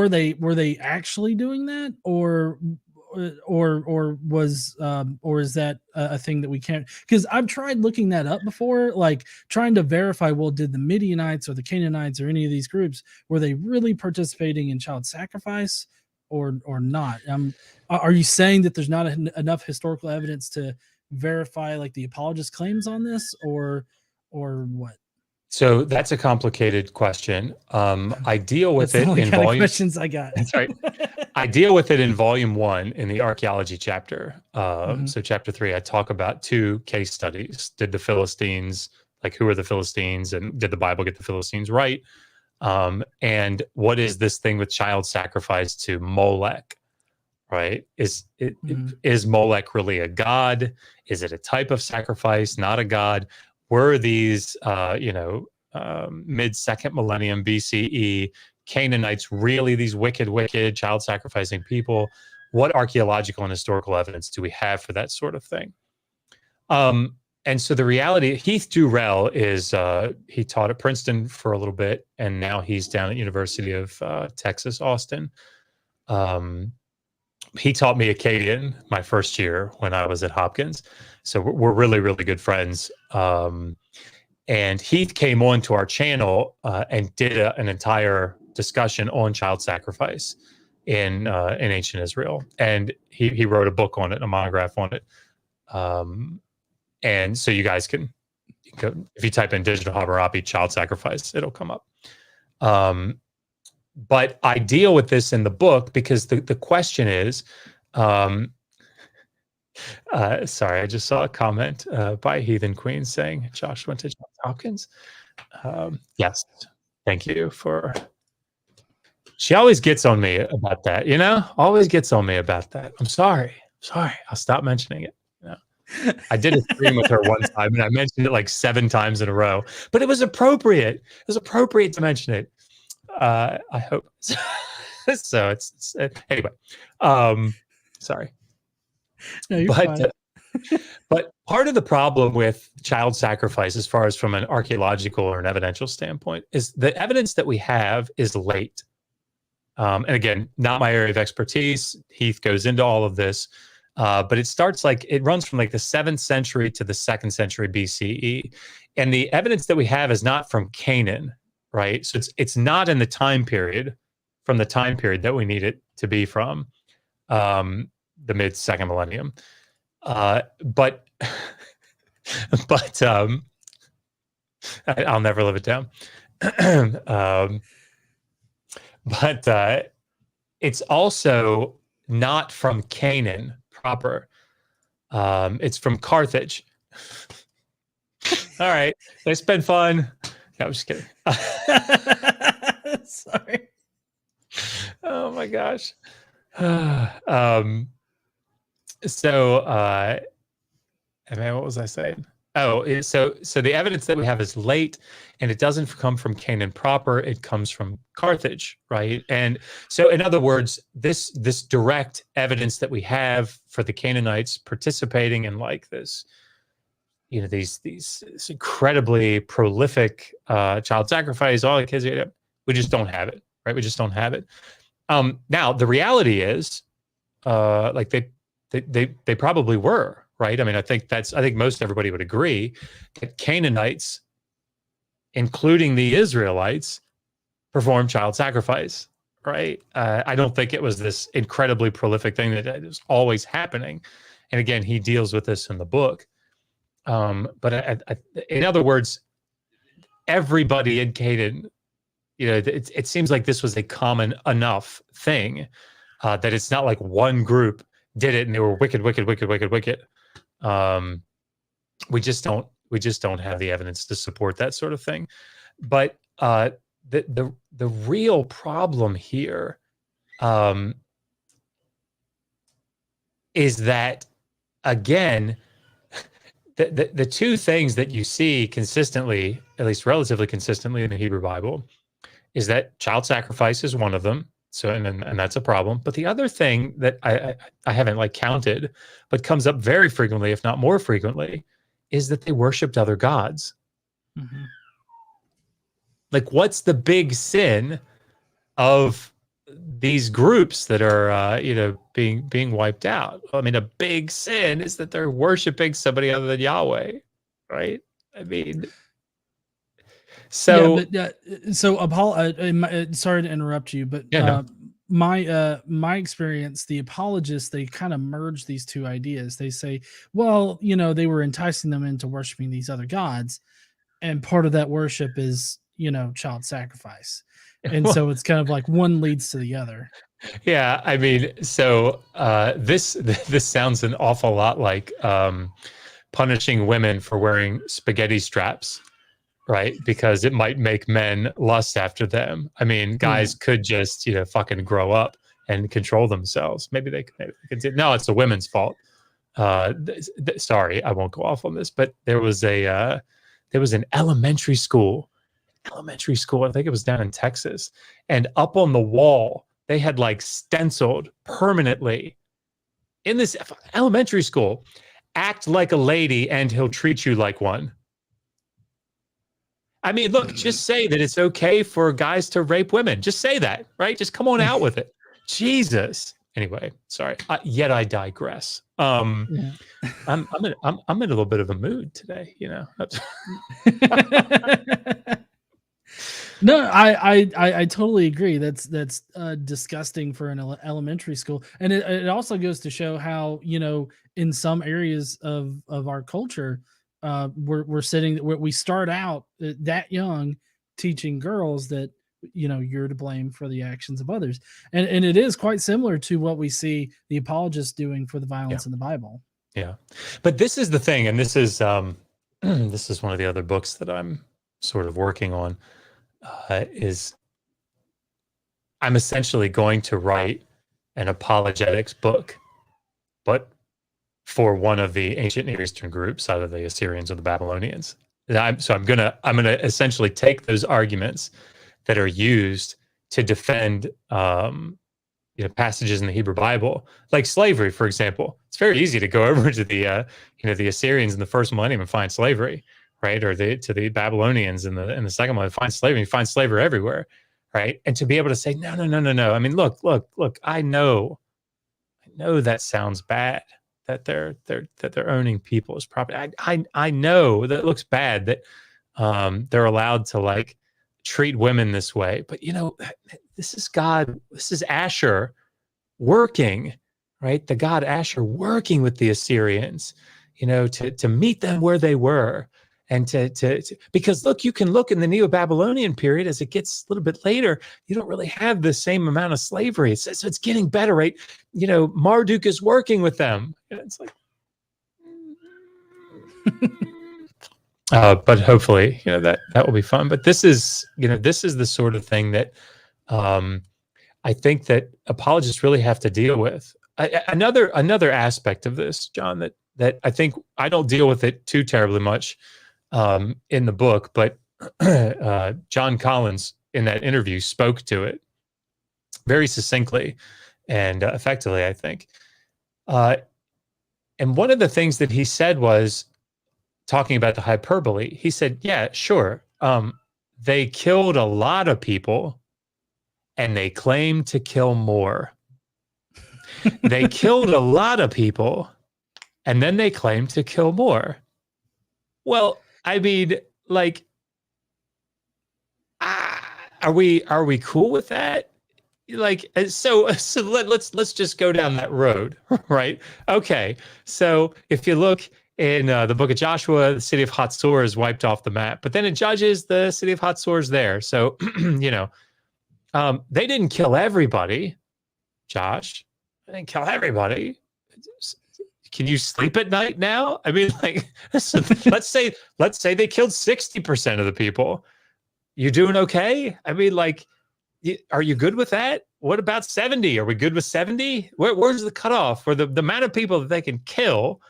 they actually doing that, or is that a thing that we can't? Because I've tried looking that up before, like trying to verify, well, did the Midianites or the Canaanites or any of these groups, were they really participating in child sacrifice or not? Are you saying that there's not enough historical evidence to verify like the apologist claims on this, or what? So that's a complicated question. I deal with that's it in volume. Questions I got. That's right. I deal with it in volume 1 in the archaeology chapter. So chapter 3, I talk about 2 case studies. Did the Philistines, who are the Philistines, and did the Bible get the Philistines right? And what is this thing with child sacrifice to Molech? Right? Is Molech really a god? Is it a type of sacrifice, not a god? Were these, mid-2nd millennium BCE Canaanites really these wicked child sacrificing people? What archaeological and historical evidence do we have for that sort of thing? And so the reality, Heath Durrell is, he taught at Princeton for a little bit, and now he's down at University of Texas, Austin. he taught me Akkadian my first year when I was at Hopkins. So we're really, really good friends. And he came on to our channel and did an entire discussion on child sacrifice in ancient Israel. And he wrote a book on it, a monograph on it. And so you guys can go, if you type in Digital Hammurabi child sacrifice, it'll come up. But I deal with this in the book because the question is, sorry, I just saw a comment by Heathen Queen saying Josh went to Johns Hopkins. Yes, thank you for. She always gets on me about that, you know. Always gets on me about that. I'm sorry. I'll stop mentioning it. You know? I did a stream with her one time, and I mentioned it like 7 times in a row. But it was appropriate. It was appropriate to mention it. I hope. So it's anyway. Sorry. No, you're fine. But part of the problem with child sacrifice, as far as from an archaeological or an evidential standpoint, is the evidence that we have is late. And again, not my area of expertise. Heath goes into all of this, but it runs from like the 7th century to the 2nd century BCE, and the evidence that we have is not from Canaan, right? So it's not in the time period that we need it to be from, the mid 2nd millennium. But I'll never live it down. But it's also not from Canaan proper. It's from Carthage. All right, it's been fun. No, I'm just kidding. Sorry. Oh my gosh. What was I saying? Oh, so the evidence that we have is late, and it doesn't come from Canaan proper. It comes from Carthage, right? And so, in other words, this direct evidence that we have for the Canaanites participating in like this, you know, this incredibly prolific child sacrifice, all the kids, we just don't have it, right? We just don't have it. Now, the reality is, like they probably were. Right. I mean, I think most everybody would agree that Canaanites, including the Israelites, performed child sacrifice. Right. I don't think it was this incredibly prolific thing that was always happening. And again, he deals with this in the book. But in other words, everybody in Canaan, you know, it seems like this was a common enough thing that it's not like one group did it and they were wicked. We just don't have the evidence to support that sort of thing. But the real problem here is that, again, the two things that you see consistently, at least relatively consistently in the Hebrew Bible, is that child sacrifice is one of them. So, and that's a problem. But the other thing that I haven't like counted, but comes up very frequently, if not more frequently, is that they worshipped other gods. Mm-hmm. Like, what's the big sin of these groups that are, being wiped out? I mean, a big sin is that they're worshiping somebody other than Yahweh, right? I mean, so sorry to interrupt you, but my experience, the apologists, they kind of merge these two ideas. They say, well, they were enticing them into worshiping these other gods, and part of that worship is, child sacrifice. And so it's kind of like one leads to the other. Yeah, I mean, so this sounds an awful lot like punishing women for wearing spaghetti straps, right? Because it might make men lust after them. I mean, guys could just, fucking grow up and control themselves. Maybe they could. No, it's the women's fault. Sorry, I won't go off on this, but there was an elementary school. I think it was down in Texas, and up on the wall they had like stenciled permanently in this elementary school, "Act like a lady and he'll treat you like one." I mean, look, just say that it's okay for guys to rape women. Just say that, right? Just come on out with it. Jesus. Anyway, sorry. Yet I digress. Yeah. I'm in a little bit of a mood today. No, I totally agree. That's disgusting for an elementary school, and it also goes to show how in some areas of our culture, we start out that young teaching girls that you're to blame for the actions of others, and it is quite similar to what we see the apologists doing for the violence in the Bible. Yeah, but this is the thing, and this is this is one of the other books that I'm sort of working on. Is I'm essentially going to write an apologetics book, but for one of the ancient Near Eastern groups, either the Assyrians or the Babylonians. I'm gonna essentially take those arguments that are used to defend passages in the Hebrew Bible, like slavery, for example. It's very easy to go over to the the Assyrians in the first millennium and find slavery, right? Or to the Babylonians in the second one, find slavery. You find slavery everywhere, right? And to be able to say, no. I mean, look. I know that sounds bad, that they're owning people's property. I know that looks bad that they're allowed to like treat women this way. But this is God. This is Asher working, right? The god Asher working with the Assyrians, to meet them where they were. And because look, you can look in the Neo-Babylonian period as it gets a little bit later, you don't really have the same amount of slavery. So it's getting better, right? Marduk is working with them. It's like, but hopefully, that will be fun. But this is the sort of thing that I think that apologists really have to deal with. Another aspect of this, John, that I think I don't deal with it too terribly much in the book, but John Collins in that interview spoke to it very succinctly and effectively, I think. And one of the things that he said was, talking about the hyperbole, he said, yeah, sure. They killed a lot of people and they claimed to kill more. They killed a lot of people and then they claimed to kill more. Well, I mean, like, are we cool with that? Like, so let's just go down that road, right? Okay, so if you look in the book of Joshua, the city of Hatzor is wiped off the map, but then in Judges, the city of Hatzor is there. So they didn't kill everybody, Josh. They didn't kill everybody. Can you sleep at night now? I mean, like, so let's say they killed 60% of the people. You doing okay? I mean, like, are you good with that? What about 70? Are we good with 70? Where's the cutoff for the amount of people that they can kill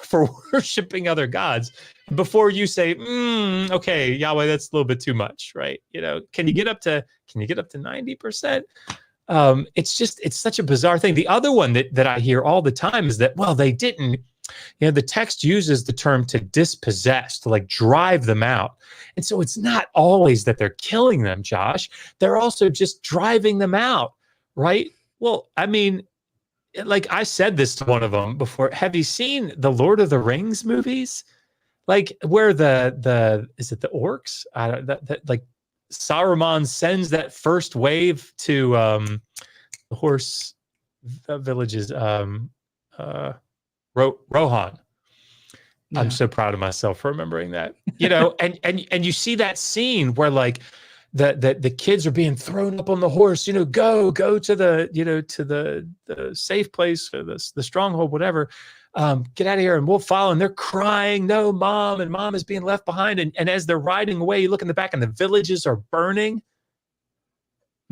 for worshiping other gods before you say, okay, Yahweh, that's a little bit too much, right? Can you get up to 90%? It's such a bizarre thing. The other one that I hear all the time is that, well, they didn't, the text uses the term to dispossess, to like drive them out. And so it's not always that they're killing them, Josh. They're also just driving them out, right? Well, I mean, like I said this to one of them before. Have you seen the Lord of the Rings movies? Like where is it the orcs? Like Saruman sends that first wave to the horse villages, Rohan. Yeah. I'm so proud of myself for remembering that. And you see that scene where like the kids are being thrown up on the horse, go to the safe place or the stronghold, whatever. Get out of here and we'll follow. And they're crying, no, mom, and mom is being left behind. And as they're riding away, you look in the back and the villages are burning.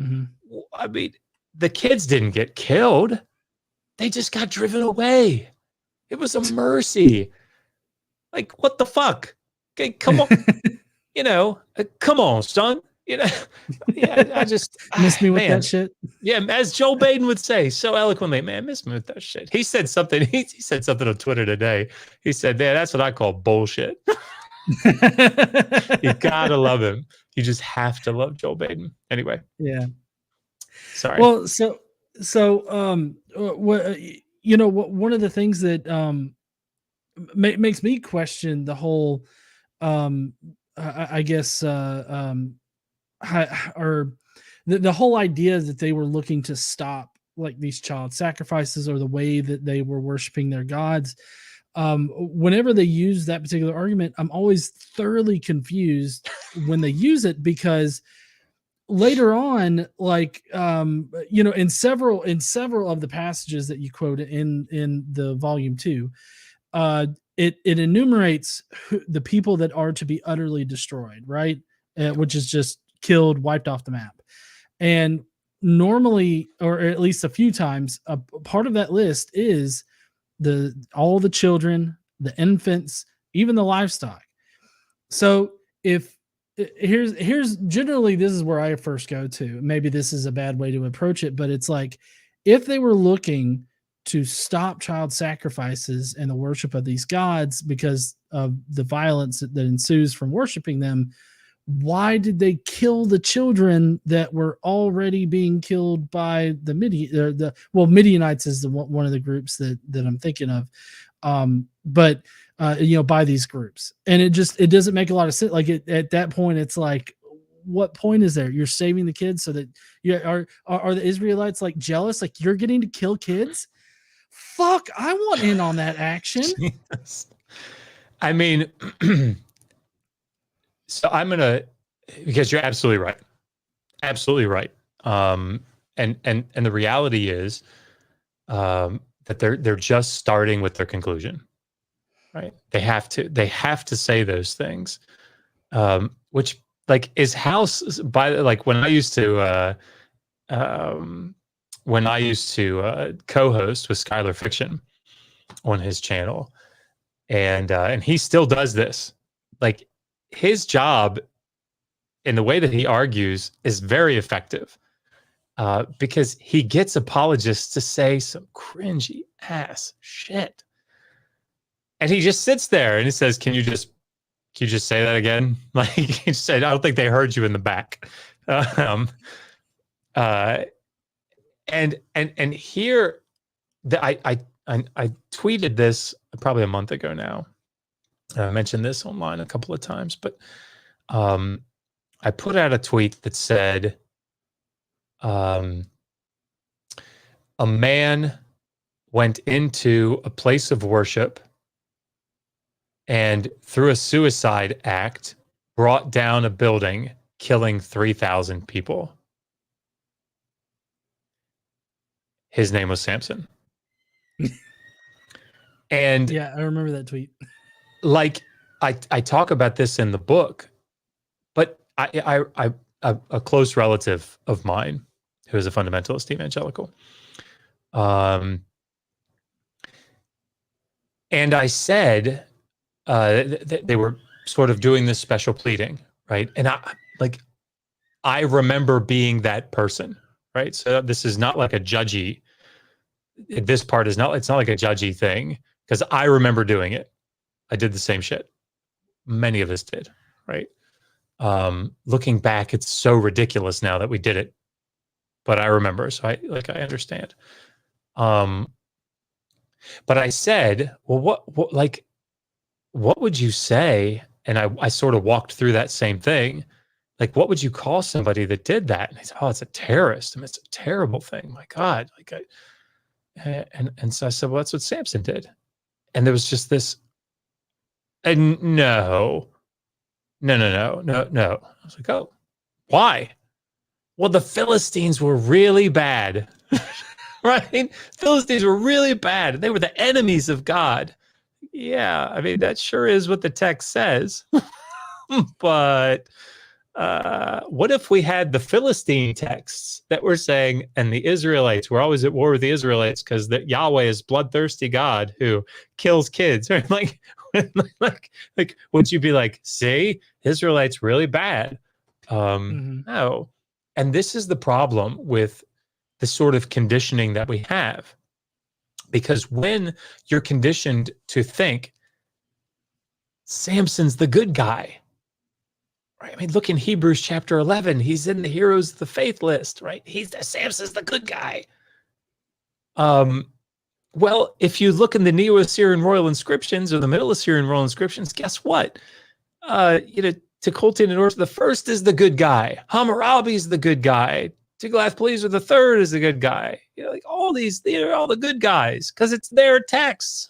Mm-hmm. I mean, the kids didn't get killed. They just got driven away. It was a mercy. Like, what the fuck? Okay, come on. Come on, son. Yeah, I just miss me with that shit. Yeah, as Joel Baden would say so eloquently, man, miss me with that shit. He said something. He said something on Twitter today. He said, "Yeah, that's what I call bullshit." You gotta love him. You just have to love Joel Baden. Anyway. Yeah. Sorry. Well, so So, what one of the things that makes me question the whole, I guess, or the whole idea that they were looking to stop like these child sacrifices or the way that they were worshiping their gods. Whenever they use that particular argument, I'm always thoroughly confused when they use it, because later on, like in several of the passages that you quote in the volume 2, it enumerates the people that are to be utterly destroyed, right? Which is just killed, wiped off the map. And normally, or at least a few times, a part of that list is all the children, the infants, even the livestock. So if here's generally, this is where I first go to. Maybe this is a bad way to approach it, but it's like, if they were looking to stop child sacrifices and the worship of these gods because of the violence that ensues from worshiping them, why did they kill the children that were already being killed by the Midianites is one of the groups that I'm thinking of, but by these groups, and it doesn't make a lot of sense. Like at that point, it's like, what point is there? You're saving the kids so that are the Israelites like jealous? Like, you're getting to kill kids? Fuck, I want in on that action. Jesus. I mean, so I'm gonna, because you're absolutely right, and the reality is that they're just starting with their conclusion, right? They have to say those things, which like is house by like when I used to co-host with Skylar Fiction on his channel, and he still does this. Like, his job in the way that he argues is very effective, because he gets apologists to say some cringy ass shit, and he just sits there and he says, "Can you just say that again?" Like, he said, "I don't think they heard you in the back." And here, I tweeted this probably a month ago now. I mentioned this online a couple of times, but I put out a tweet that said, a man went into a place of worship and through a suicide act brought down a building, killing 3,000 people. His name was Samson. And yeah, I remember that tweet. Like, I talk about this in the book, but a close relative of mine who is a fundamentalist evangelical, and I said they were sort of doing this special pleading, right? And I remember being that person, right? So this is not like a judgy. This part is not. It's not like a judgy thing, because I remember doing it. I did the same shit. Many of us did, right? Looking back, it's so ridiculous now that we did it, but I remember, so I understand. But I said, well, what would you say? And I sort of walked through that same thing. Like, what would you call somebody that did that? And he said, "Oh, it's a terrorist. I mean, it's a terrible thing. My God." And so I said, "Well, that's what Samson did." And there was just this, and no. I was like, "Oh, why?" Well, the Philistines were really bad, right? Philistines were really bad. They were the enemies of God. Yeah, I mean, that sure is what the text says. But what if we had the Philistine texts that were saying, and the Israelites were always at war with the Israelites because that Yahweh is bloodthirsty God who kills kids, right? like, would you be like, "See, Israelites really bad"? No. And this is the problem with the sort of conditioning that we have, because when you're conditioned to think Samson's the good guy, right? I mean, look in Hebrews chapter 11. He's in the heroes of the faith list, right? Samson's the good guy. Well, if you look in the Neo-Assyrian royal inscriptions or the Middle Assyrian royal inscriptions, guess what? Tukulti Ninurta the first is the good guy. Hammurabi is the good guy. Tiglath-Pileser the third is the good guy. Like all these, they're all the good guys because it's their texts.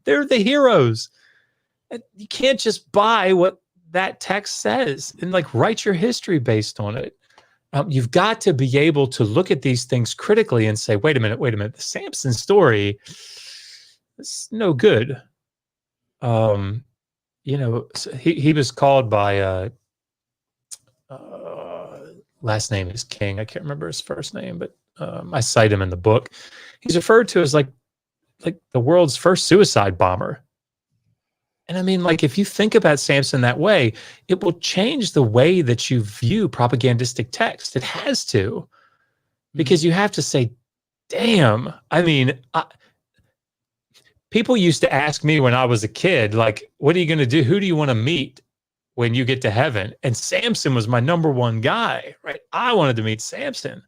They're the heroes. And you can't just buy what that text says and like write your history based on it. You've got to be able to look at these things critically and say, wait a minute, the Samson story is no good. So he was called by last name is King. I can't remember his first name, but I cite him in the book. He's referred to as like the world's first suicide bomber. And I mean, like, if you think about Samson that way, it will change the way that you view propagandistic text. It has to, because you have to say, damn, I mean, people used to ask me when I was a kid, like, what are you going to do? Who do you want to meet when you get to heaven? And Samson was my number one guy, right? I wanted to meet Samson.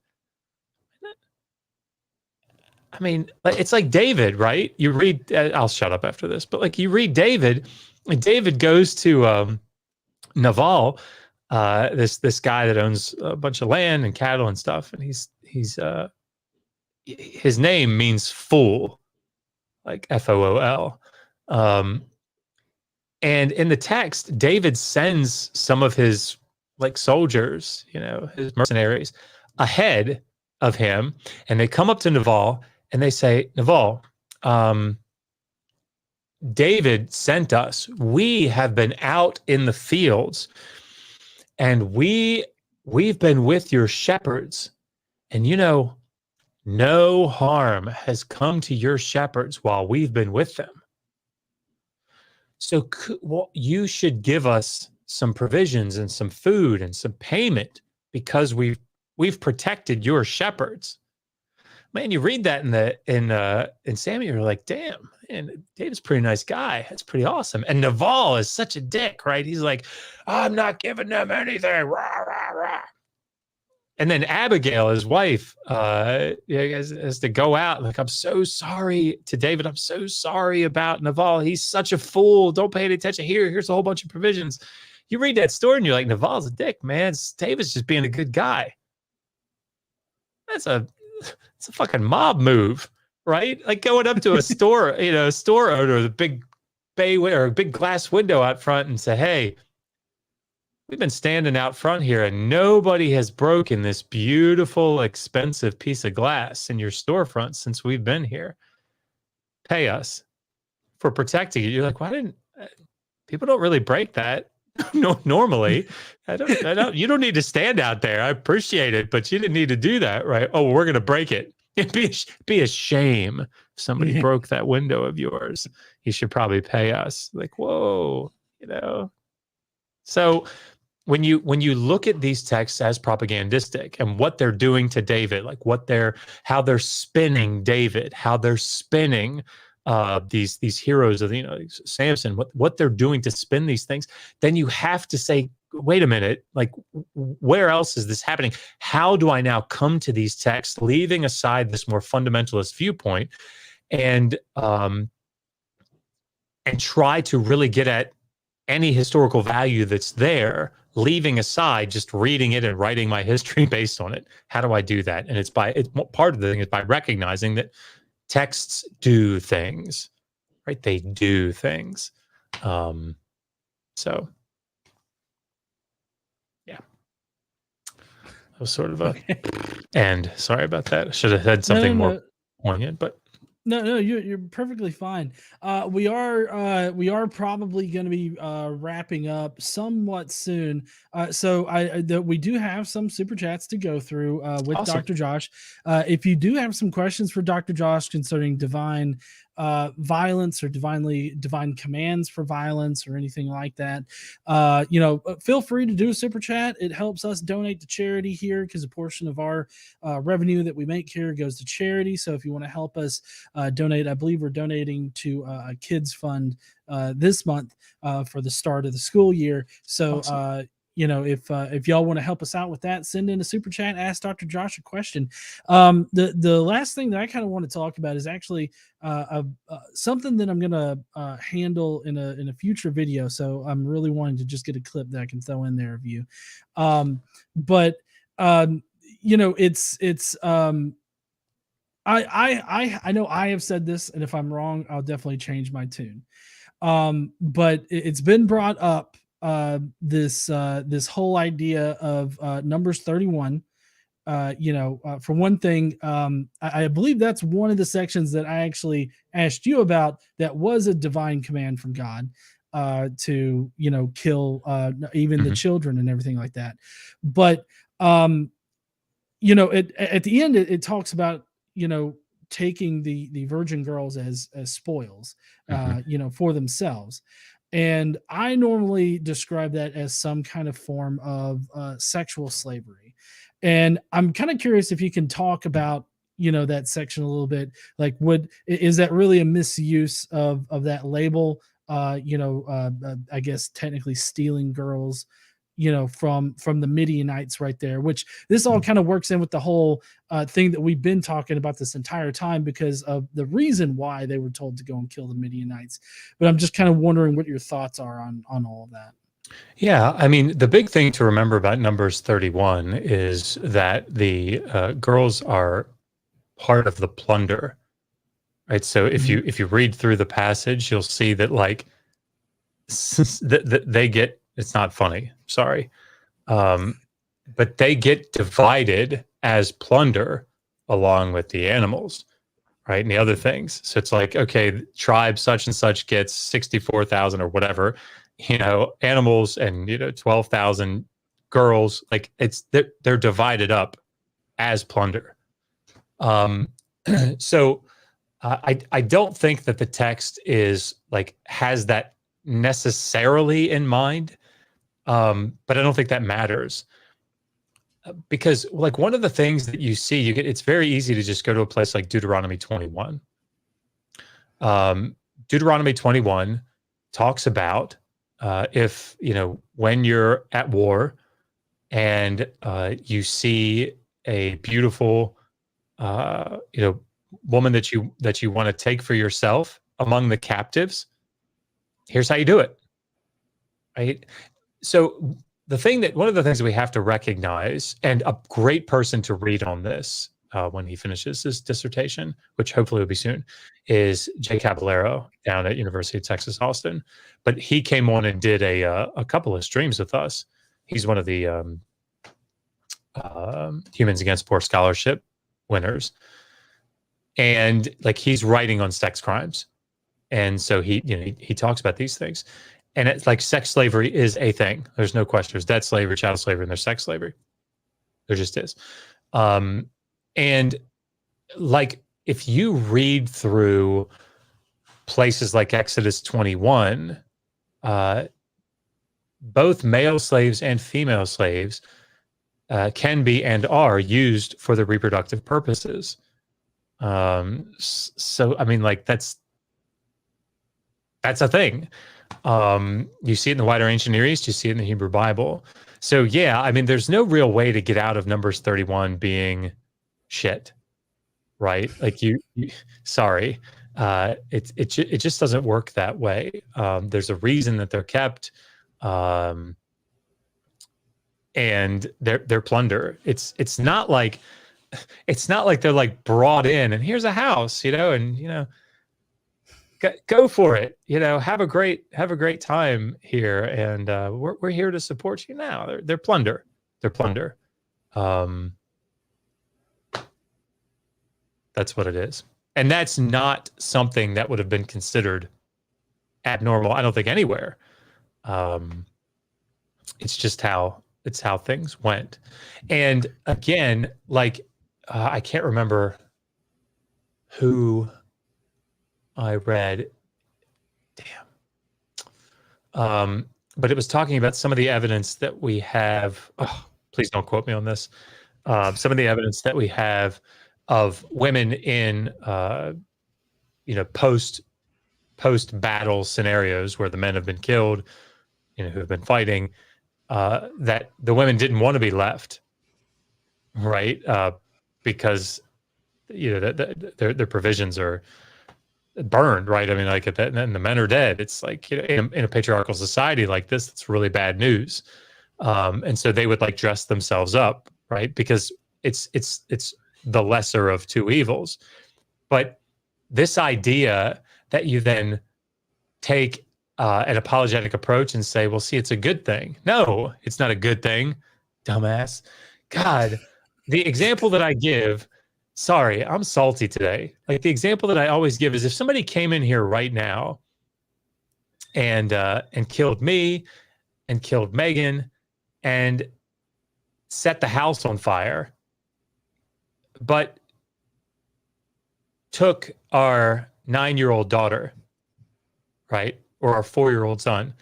I mean, it's like David, right? You read, I'll shut up after this, but like you read David, and David goes to Naval, this guy that owns a bunch of land and cattle and stuff, and his name means fool, like Fool. And in the text, David sends some of his like soldiers, his mercenaries, ahead of him, and they come up to Naval. And they say, Naval, David sent us. We have been out in the fields, and we've been with your shepherds. And no harm has come to your shepherds while we've been with them. So you should give us some provisions and some food and some payment because we've protected your shepherds. Man, you read that in Samuel, you're like, damn, man, David's a pretty nice guy. That's pretty awesome. And Naval is such a dick, right? He's like, I'm not giving them anything. Rah, rah, rah. And then Abigail, his wife, has to go out. Like, I'm so sorry to David. I'm so sorry about Naval. He's such a fool. Don't pay any attention. Here's a whole bunch of provisions. You read that story and you're like, Naval's a dick, man. David's just being a good guy. It's a fucking mob move, right? Like going up to a store, store owner with a big bay or a big glass window out front and say, hey, we've been standing out front here and nobody has broken this beautiful, expensive piece of glass in your storefront since we've been here. Pay us for protecting it. You're like, why didn't people don't really break that? No, normally, I don't. You don't need to stand out there. I appreciate it, but you didn't need to do that, right? Oh, well, we're going to break it. It'd be a shame if somebody broke that window of yours. You should probably pay us. Like, whoa, So when you look at these texts as propagandistic and what they're doing to David, like how they're spinning David, how they're spinning these heroes of Samson, what they're doing to spin these things, then you have to say, wait a minute, like where else is this happening? How do I now come to these texts, leaving aside this more fundamentalist viewpoint, and try to really get at any historical value that's there, leaving aside just reading it and writing my history based on it? How do I do that? And it's part of the thing is by recognizing that texts do things, right? They do things. So, yeah. That was sort of a end. Sorry about that. I should have said something more poignant, but No, you're perfectly fine. We are probably going to be wrapping up somewhat soon. We do have some super chats to go through with awesome. Dr. Josh. If you do have some questions for Dr. Josh concerning divine violence or divine commands for violence or anything like that, feel free to do a super chat. It helps us donate to charity here because a portion of our revenue that we make here goes to charity. So if you want to help us donate, I believe we're donating to a kids fund this month for the start of the school year. So awesome. if y'all want to help us out with that, send in a super chat, ask Dr. Josh a question. The last thing that I kind of want to talk about is actually something that I'm gonna handle in a future video. So I'm really wanting to just get a clip that I can throw in there of you. But it's I know I have said this, and if I'm wrong, I'll definitely change my tune. But it's been brought up, this whole idea of Numbers 31. For one thing, I believe that's one of the sections that I actually asked you about. That was a divine command from God to kill even the children and everything like that. But at the end, it talks about taking the virgin girls as spoils, for themselves. And I normally describe that as some kind of form of sexual slavery. And I'm kind of curious if you can talk about that section a little bit. Like, is that really a misuse of that label? I guess technically stealing girls from the Midianites right there, which this all kind of works in with the whole thing that we've been talking about this entire time, because of the reason why they were told to go and kill the Midianites. But I'm just kind of wondering what your thoughts are on all of that. Yeah, I mean, the big thing to remember about Numbers 31 is that the girls are part of the plunder, right? So if you read through the passage, you'll see that they get, it's not funny, sorry, but they get divided as plunder along with the animals, right? And the other things. So it's like, okay, tribe such and such gets 64,000 or whatever, animals, and 12,000 girls. Like, they're divided up as plunder. So I don't think that the text has that necessarily in mind, but I don't think that matters, because one of the things that you see, it's very easy to just go to a place like Deuteronomy 21. Deuteronomy 21 talks about if when you're at war and you see a beautiful woman that you want to take for yourself among the captives, here's how you do it, right? So one of the things that we have to recognize, and a great person to read on this when he finishes his dissertation, which hopefully will be soon, is Jay Caballero down at University of Texas, Austin. But he came on and did a couple of streams with us. He's one of the Humans Against Poor Scholarship winners, and he's writing on sex crimes, and so he talks about these things. And it's like, sex slavery is a thing. There's no question. There's debt slavery, chattel slavery, and there's sex slavery. There just is. And if you read through places like Exodus 21, both male slaves and female slaves can be and are used for the reproductive purposes. So, I mean, that's a thing. You see it in the wider ancient Near East, you see it in the Hebrew Bible. So yeah, I mean, there's no real way to get out of Numbers 31 being shit, right? Sorry, it just doesn't work that way. There's a reason that they're kept, and they're plunder. It's not like they're brought in and here's a house, and go for it, have a great time here, and we're here to support you now. They're plunder. That's what it is. And that's not something that would have been considered abnormal, I don't think, anywhere. It's just how things went. And again, I can't remember who I read. Damn. But it was talking about some of the evidence that we have. Oh, please don't quote me on this. Some of the evidence that we have of women in, post battle scenarios where the men have been killed, who have been fighting, that the women didn't want to be left, right? Because their provisions are burned, right? I mean, like and the men are dead. It's like in a patriarchal society like this, it's really bad news. And so they would like dress themselves up, right? Because it's the lesser of two evils. But this idea that you then take an apologetic approach and say, well, see, it's a good thing. No, it's not a good thing, dumbass. God, the example that I give, sorry, I'm salty today. Like the example that I always give is if somebody came in here right now and killed me and killed Megan and set the house on fire, but took our 9-year-old daughter, right, or our 4-year-old son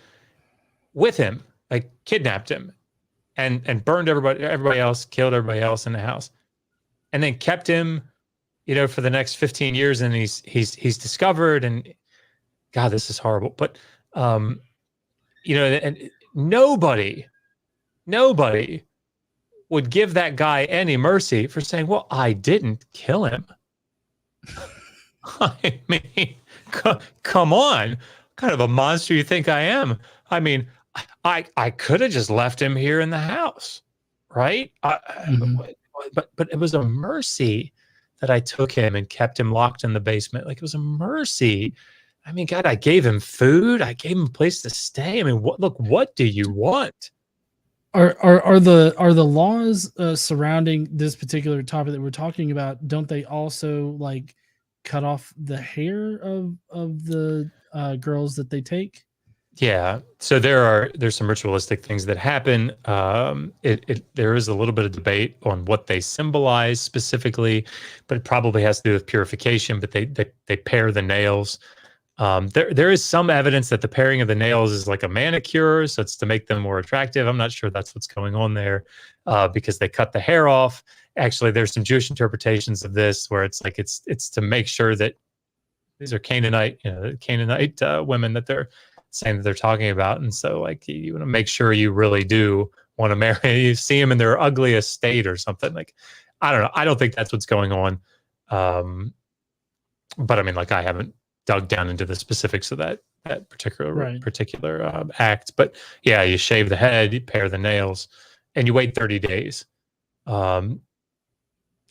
with him, like kidnapped him and burned everybody else, killed everybody else in the house, and then kept him, for the next 15 years, and he's discovered, and God, this is horrible. But and nobody would give that guy any mercy for saying, well, I didn't kill him. I mean, come on. What kind of a monster you think I am? I mean, I could have just left him here in the house, right? But it was a mercy that I took him and kept him locked in the basement. Like, it was a mercy. I mean, God, I gave him food. I gave him a place to stay. I mean, what do you want? Are the laws surrounding this particular topic that we're talking about, don't they also like cut off the hair of the girls that they take? Yeah. So there's some ritualistic things that happen. There is a little bit of debate on what they symbolize specifically, but it probably has to do with purification. But they pare the nails. There is some evidence that the paring of the nails is like a manicure, so it's to make them more attractive. I'm not sure that's what's going on there, because they cut the hair off. Actually, there's some Jewish interpretations of this where it's like it's to make sure that these are Canaanite women that they're saying that they're talking about, and so like you want to make sure you really do want to marry. You see them in their ugliest state or something. Like, I don't know. I don't think that's what's going on. But I mean, like, I haven't dug down into the specifics of that particular act. But yeah, you shave the head, you pare the nails, and you wait 30 days.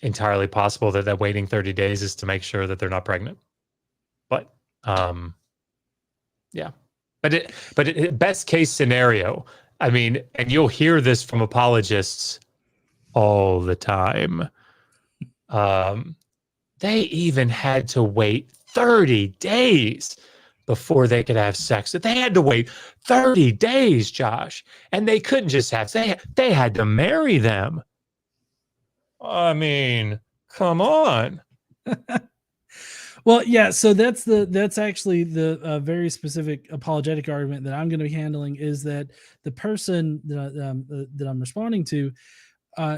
Entirely possible that waiting 30 days is to make sure that they're not pregnant. But yeah. But best case scenario, I mean, and you'll hear this from apologists all the time. They even had to wait 30 days before they could have sex. They had to wait 30 days, Josh. And they couldn't just have, they had to marry them. I mean, come on. Well, yeah, so that's actually the very specific apologetic argument that I'm going to be handling, is that the person that I'm responding to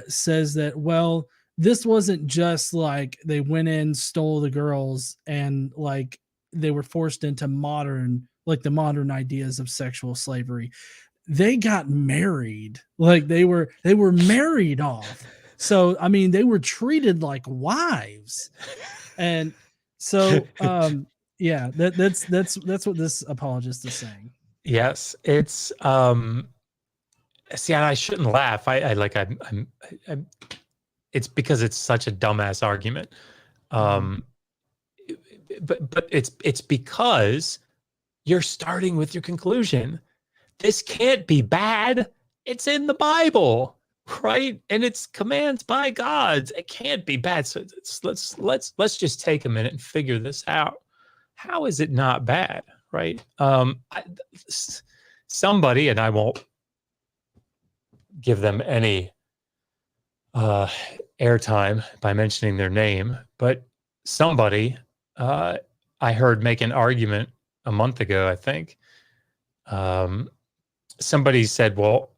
says that, well, this wasn't just like they went in, stole the girls, and like they were forced into the modern ideas of sexual slavery. They got married. Like they were married off. So, I mean, they were treated like wives. And so, yeah, that's what this apologist is saying. Yes, it's see, I shouldn't laugh. I'm it's because it's such a dumbass argument. But it's because you're starting with your conclusion. This can't be bad. It's in the Bible, right? And it's commands by God. It can't be bad. So let's just take a minute and figure this out. How is it not bad, right? Somebody, and I won't give them any airtime by mentioning their name, but somebody I heard make an argument a month ago, I think. Somebody said, well,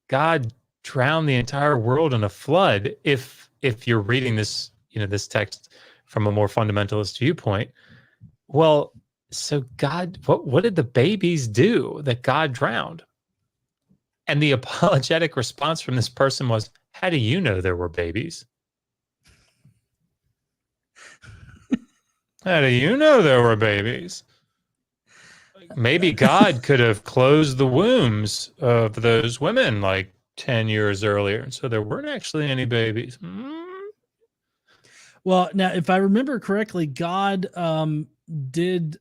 God drowned the entire world in a flood. If you're reading this, this text from a more fundamentalist viewpoint, well, so God, what did the babies do that God drowned? And the apologetic response from this person was, "How do you know there were babies? How do you know there were babies? Maybe God could have closed the wombs of those women like 10 years earlier, and so there weren't actually any babies." Well, now, if I remember correctly, God did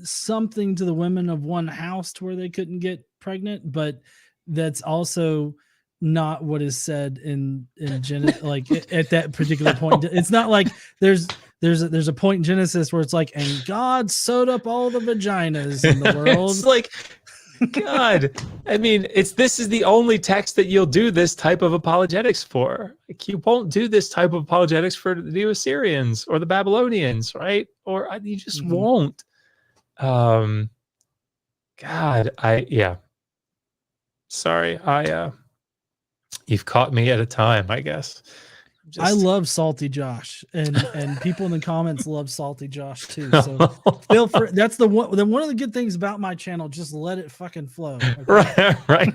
something to the women of one house to where they couldn't get pregnant, but that's also not what is said in Genesis. Like at that particular point, it's not like there's a point in Genesis where it's like, and God sewed up all the vaginas in the world. It's like, God, I mean, this is the only text that you'll do this type of apologetics for. Like, you won't do this type of apologetics for the Assyrians or the Babylonians, right? Or you just won't. God, sorry, you've caught me at a time, I guess. I love Salty Josh, and people in the comments love Salty Josh too. So feel free. That's one of the good things about my channel. Just let it fucking flow. Okay? Right.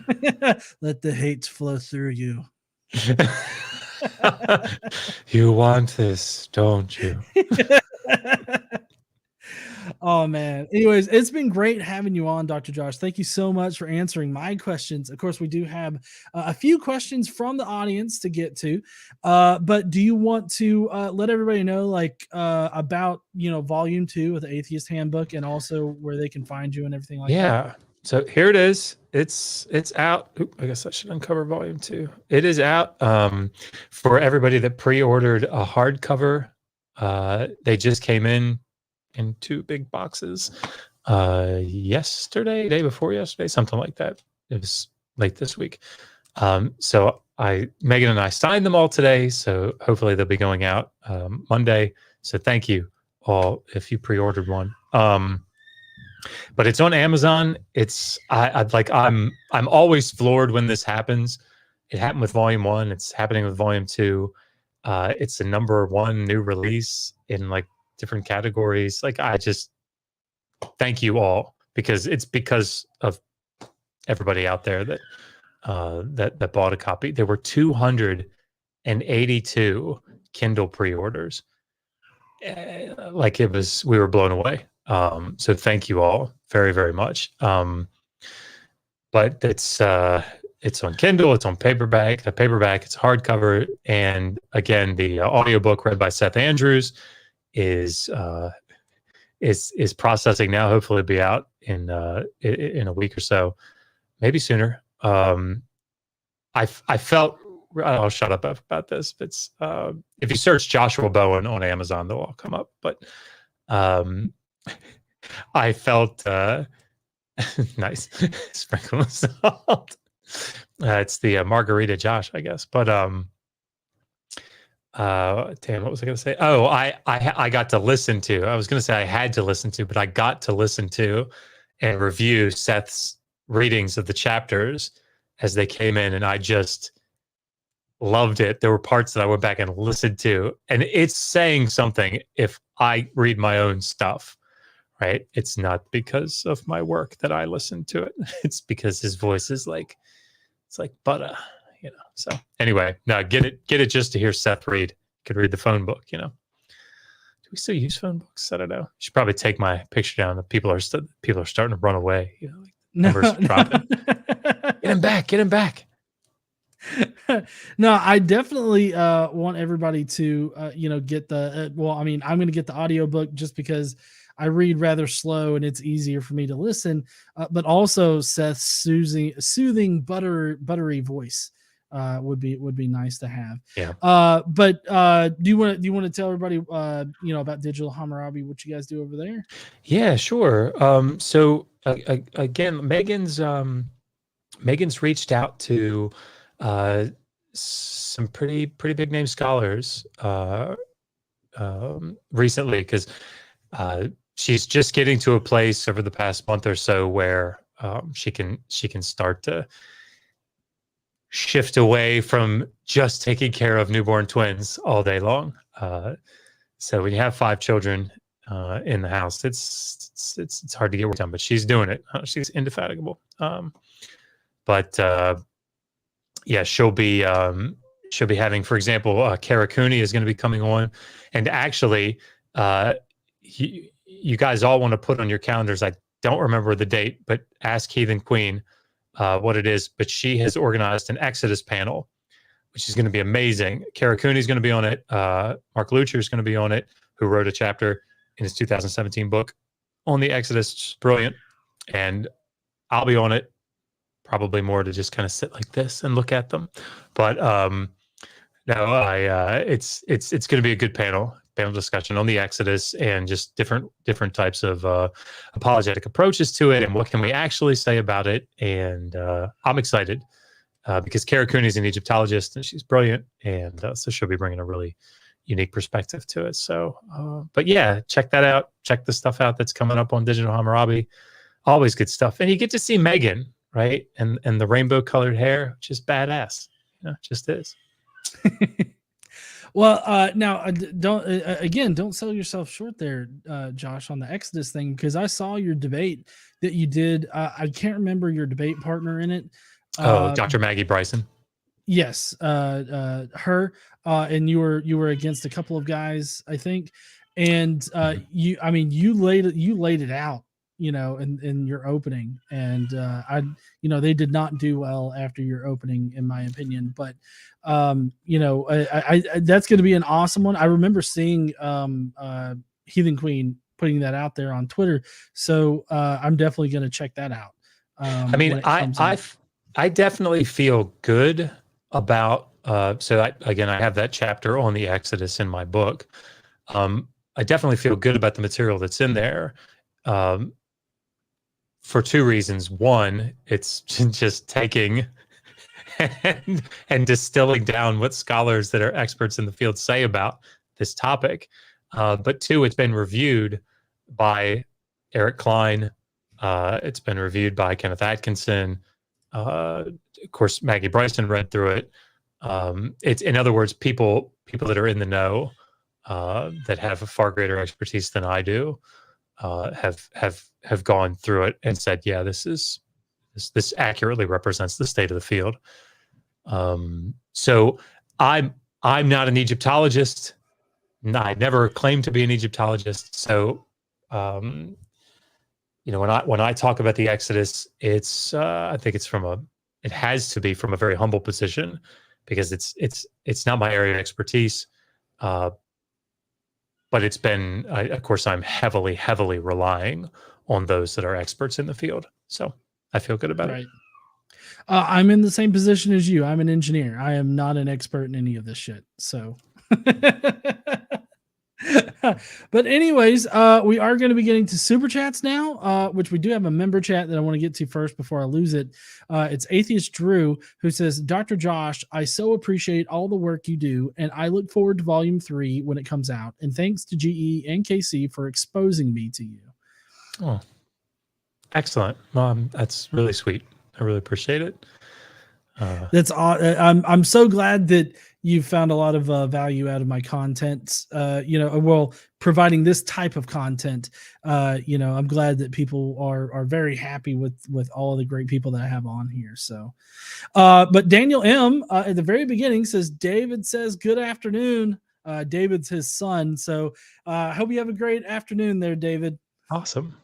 Let the hate flow through you. You want this, don't you? Oh man. Anyways, it's been great having you on, Dr. Josh. Thank you so much for answering my questions. Of course, we do have a few questions from the audience to get to. But do you want to let everybody know about, volume 2 of the Atheist Handbook, and also where they can find you and everything like that? Yeah. So here it is. It's out. Oop, I guess I should uncover volume 2. It is out for everybody that pre-ordered a hardcover. They just came in 2 big boxes yesterday, day before yesterday, something like that. It was late this week. So Megan and I signed them all today, so hopefully they'll be going out Monday. So thank you all if you pre-ordered one. But it's on Amazon. I'm always floored when this happens. It happened with volume 1. It's happening with volume 2. It's the #1 new release in different categories. I just thank you all, because it's because of everybody out there that that bought a copy. There were 282 Kindle pre-orders. We were blown away. So thank you all very, very much. But it's on Kindle, it's on paperback. The paperback, it's hardcover, and again, the audiobook read by Seth Andrews is processing now. Hopefully, it'll be out in a week or so, maybe sooner. I felt, I'll shut up about this. It's if you search Joshua Bowen on Amazon, they'll all come up. But I felt nice sprinkle of salt. It's the Margarita Josh, I guess. But damn, what was I going to say? Oh, I got to listen to. I was going to say I had to listen to, but I got to listen to and review Seth's readings of the chapters as they came in, and I just loved it. There were parts that I went back and listened to, and it's saying something if I read my own stuff, right? It's not because of my work that I listen to it. It's because his voice is it's like butter, So anyway, no, get it just to hear Seth read. You could read the phone book, Do we still use phone books? I don't know. You should probably take my picture down. People are starting to run away. Numbers dropping. Get him back. No, I definitely want everybody to get the I'm going to get the audiobook just because I read rather slow and it's easier for me to listen, but also Seth's soothing buttery voice would be nice to have. Yeah. But do you want to tell everybody about Digital Hammurabi, what you guys do over there? Yeah, sure. So again, Megan's reached out to some pretty big name scholars recently, because she's just getting to a place over the past month or so where she can start to shift away from just taking care of newborn twins all day long. So when you have 5 children, in the house. It's hard to get work done, but she's doing it. She's indefatigable. But yeah, she'll be having, for example, Kara Cooney is going to be coming on, and actually, you guys all want to put on your calendars. I don't remember the date, but ask Heathen Queen what it is. But she has organized an Exodus panel, which is going to be amazing. Kara Cooney is going to be on it. Mark Lucher is going to be on it, who wrote a chapter in his 2017 book on the Exodus. It's brilliant. And I'll be on it, probably more to just kind of sit like this and look at them. But no, it's going to be a good panel discussion on the Exodus and just different types of apologetic approaches to it and what can we actually say about it. And I'm excited because Kara Cooney is an Egyptologist and she's brilliant, and so she'll be bringing a really unique perspective to it. So, but yeah, check that out. Check the stuff out that's coming up on Digital Hammurabi. Always good stuff, and you get to see Megan, right? And the rainbow colored hair, which is badass. You know, it just is. Well, now don't sell yourself short there, Josh, on the Exodus thing, because I saw your debate that you did. I can't remember your debate partner in it. Dr. Maggie Bryson. Yes, her, and you were against a couple of guys, I think, and you laid it out, you know, in your opening, and they did not do well after your opening, in my opinion, but I that's going to be an awesome one. I remember seeing Heathen Queen putting that out there on Twitter, so I'm definitely going to check that out. I definitely feel good about I have that chapter on the Exodus in my book. I definitely feel good about the material that's in there. For two reasons. One, it's just taking and distilling down what scholars that are experts in the field say about this topic. But two, it's been reviewed by Eric Klein. It's been reviewed by Kenneth Atkinson. Of course, Maggie Bryson read through it. It's, in other words, people that are in the know, that have a far greater expertise than I do, have gone through it and said, yeah, this accurately represents the state of the field. So I'm not an Egyptologist. I never claimed to be an Egyptologist. So, when I talk about the Exodus, it's I think it has to be from a very humble position, because it's not my area of expertise. But it's been, of course, I'm heavily, heavily relying on those that are experts in the field. So I feel good about it. I'm in the same position as you. I'm an engineer. I am not an expert in any of this shit. So, but anyways, we are going to be getting to super chats now, which we do have a member chat that I want to get to first before I lose it. It's Atheist Drew, who says, Dr. Josh, I so appreciate all the work you do, and I look forward to volume 3 when it comes out. And thanks to GE and KC for exposing me to you. Oh, excellent. That's really sweet. I really appreciate it. That's I'm so glad that you've found a lot of value out of my content. Providing this type of content. I'm glad that people are very happy with all of the great people that I have on here. So, but Daniel M at the very beginning says, David says good afternoon. David's his son. So I hope you have a great afternoon there, David. Awesome.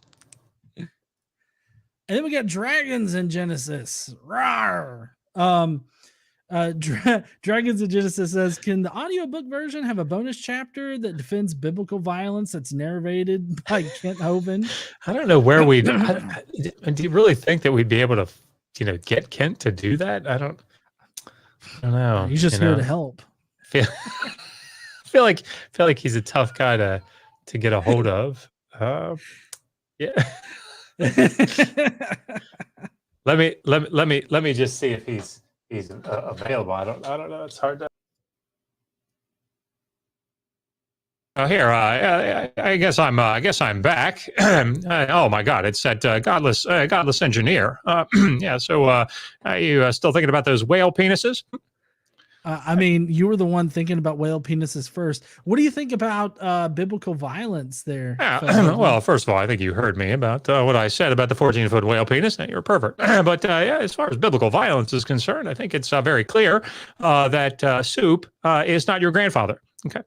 And then we got dragons in Genesis. Rawr. Dragons in Genesis says, can the audiobook version have a bonus chapter that defends biblical violence that's narrated by Kent Hovind? I don't know where do you really think that we'd be able to, get Kent to do that? I don't know. He's just here to help. I feel like he's a tough guy to get a hold of. Yeah. Let me just see if he's available. I don't know. It's hard to. Oh, here. I guess I'm back. Oh my God! It's that godless engineer. Yeah. So, are you still thinking about those whale penises? I mean, you were the one thinking about whale penises first. What do you think about biblical violence there? Well, first of all, I think you heard me about what I said about the 14-foot whale penis. You're a pervert. But yeah, as far as biblical violence is concerned, I think it's very clear that Soup is not your grandfather. Okay.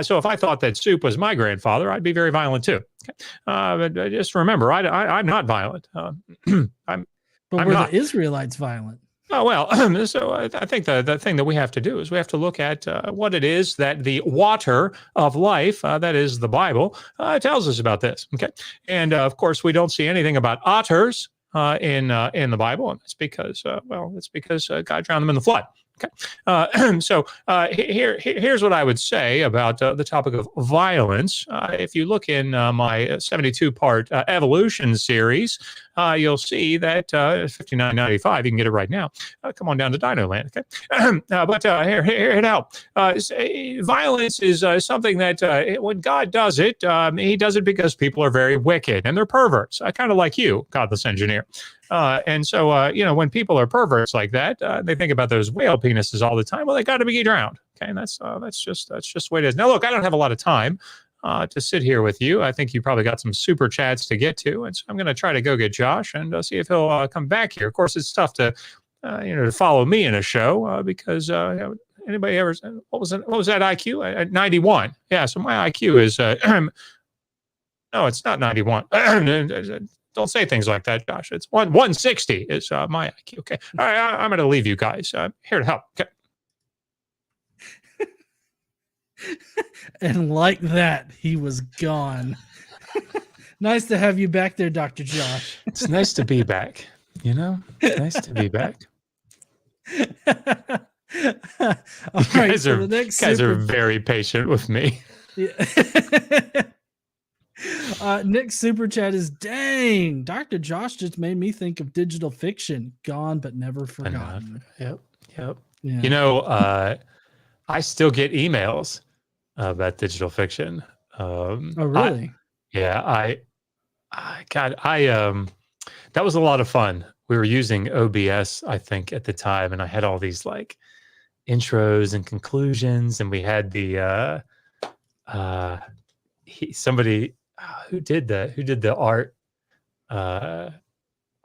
So if I thought that Soup was my grandfather, I'd be very violent too. Okay. But just remember, I'm not violent. I'm But were the Israelites violent? Oh, well, so I think the thing that we have to do is we have to look at what it is that the water of life, that is the Bible, tells us about this. Okay. And of course, we don't see anything about otters in the Bible. And it's because, God drowned them in the flood. Okay. So here's what I would say about the topic of violence. If you look in my 72-part evolution series, you'll see that $59.95. You can get it right now. Come on down to Dino Land. Okay. But hear it out. Violence is something that when God does it, he does it because people are very wicked and they're perverts. Kind of like you, Godless Engineer. And so, when people are perverts like that, they think about those whale penises all the time. Well, they got to be drowned. Okay, and that's just the way it is. Now, look, I don't have a lot of time to sit here with you. I think you probably got some super chats to get to, and so I'm going to try to go get Josh and see if he'll come back here. Of course, it's tough to to follow me in a show because anybody ever what was that IQ at 91? Yeah, so my IQ is no, it's not 91. Don't say things like that, Josh. It's 160 is my IQ. Okay. All right. I'm going to leave you guys here to help. Okay. And like that, he was gone. Nice to have you back there, Dr. Josh. It's nice to be back. Nice to be back. All right. So the next guys are very patient with me. Yeah. Nick's super chat is, dang, Dr. Josh just made me think of digital fiction, gone but never forgotten. Yep. Yeah. I still get emails about digital fiction. Oh, really? That was a lot of fun. We were using OBS, I think, at the time, and I had all these like intros and conclusions, and we had the somebody who did the art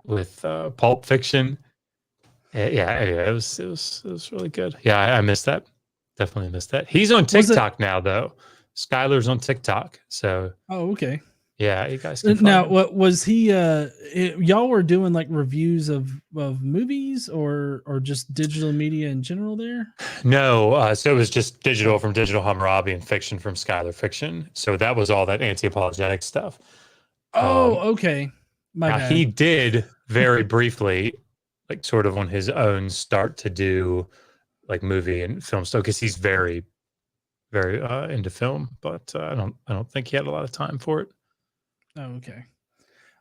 with Pulp Fiction. It was really good. Yeah, I missed that. Definitely missed that. He's on TikTok now, though. Skylar's on TikTok. So. Oh, okay. Yeah, you guys can now. What was he? Y'all were doing like reviews of movies or just digital media in general there? No, so it was just digital from Digital Hammurabi and fiction from Skylar Fiction. So that was all that anti-apologetic stuff. Oh, okay. My bad. He did very briefly, like sort of on his own, start to do like movie and film stuff because he's very, very into film. But I don't think he had a lot of time for it. Oh, okay.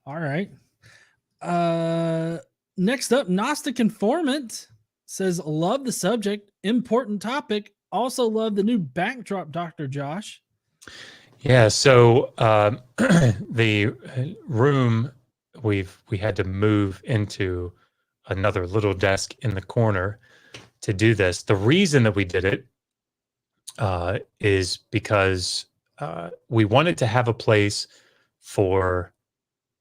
All right. Next up, Gnostic Informant says, love the subject, important topic. Also love the new backdrop, Dr. Josh. Yeah, so the room we had to move into another little desk in the corner to do this. The reason that we did it is because we wanted to have a place for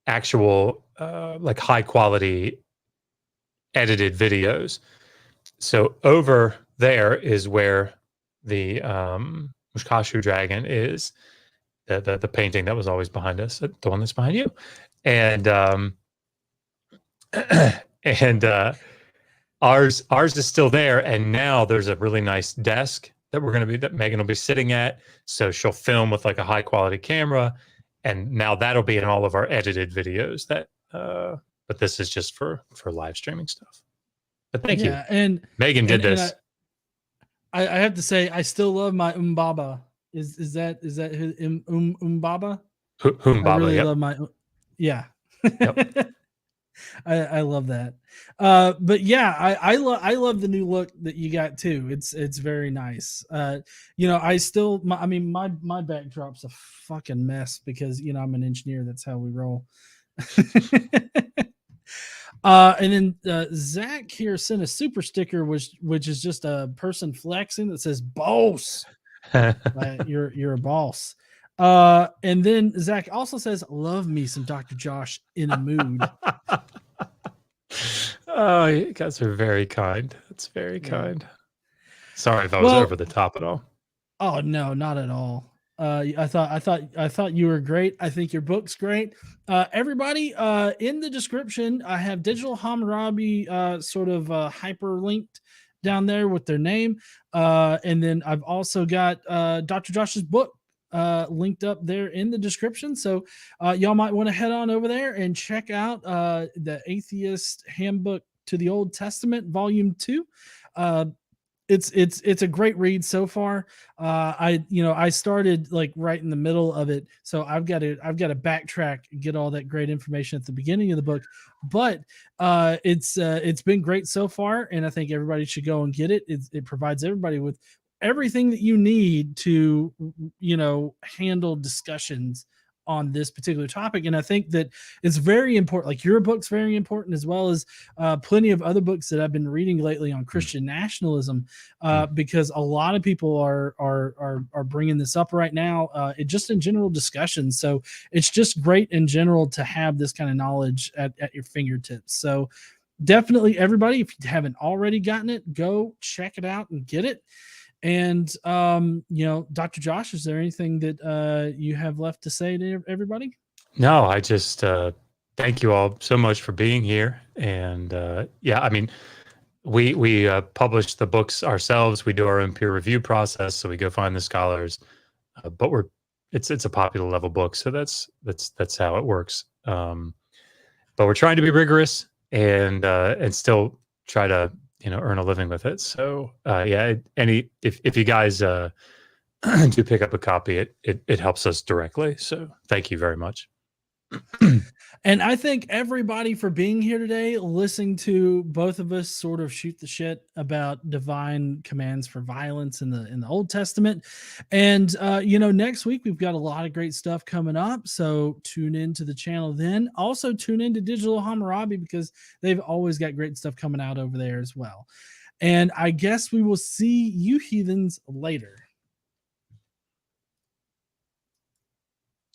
actual like high quality edited videos. So over there is where the Mushkashu dragon is, the painting that was always behind us, the one that's behind you, and ours is still there, and now there's a really nice desk that Megan will be sitting at, so she'll film with like a high quality camera. And now that'll be in all of our edited videos. But this is just for live streaming stuff. But thank you. And Megan did this. I have to say, I still love my Umbaba. Is that his Umbaba? Umbaba. I really yep. love my. Yeah. Yep. I love that. But yeah, I love the new look that you got too. It's very nice. My backdrop's a fucking mess because I'm an engineer. That's how we roll. And then Zach here sent a super sticker, which is just a person flexing that says "boss." You're a boss. And then Zach also says, "Love me some Dr. Josh in a mood." Oh, you guys are very kind. That's very kind. Sorry if I was over the top at all. Oh no, not at all. I thought you were great. I think your book's great. Everybody, in the description, I have Digital Hammurabi sort of hyperlinked down there with their name, and then I've also got Dr. Josh's book linked up there in the description. So y'all might want to head on over there and check out the Atheist Handbook to the Old Testament, Volume 2. It's a great read so far. I started like right in the middle of it, so I've got to backtrack and get all that great information at the beginning of the book. But it's been great so far, and I think everybody should go and get it. It provides everybody with everything that you need to handle discussions on this particular topic. And I think that it's very important. Like your book's very important, as well as plenty of other books that I've been reading lately on Christian nationalism, because a lot of people are bringing this up right now, just in general discussions. So it's just great in general to have this kind of knowledge at your fingertips. So definitely, everybody, if you haven't already gotten it, go check it out and get it. And, Dr. Josh, is there anything that you have left to say to everybody? No, I just thank you all so much for being here. And I mean, we publish the books ourselves. We do our own peer review process. So we go find the scholars, but it's a popular level book. So that's how it works. But we're trying to be rigorous and still try to earn a living with it. So if you guys do pick up a copy, it helps us directly. So thank you very much. And I thank everybody for being here today, listening to both of us sort of shoot the shit about divine commands for violence in the Old Testament. And next week we've got a lot of great stuff coming up. So tune into the channel then. Also tune into Digital Hammurabi, because they've always got great stuff coming out over there as well. And I guess we will see you heathens later.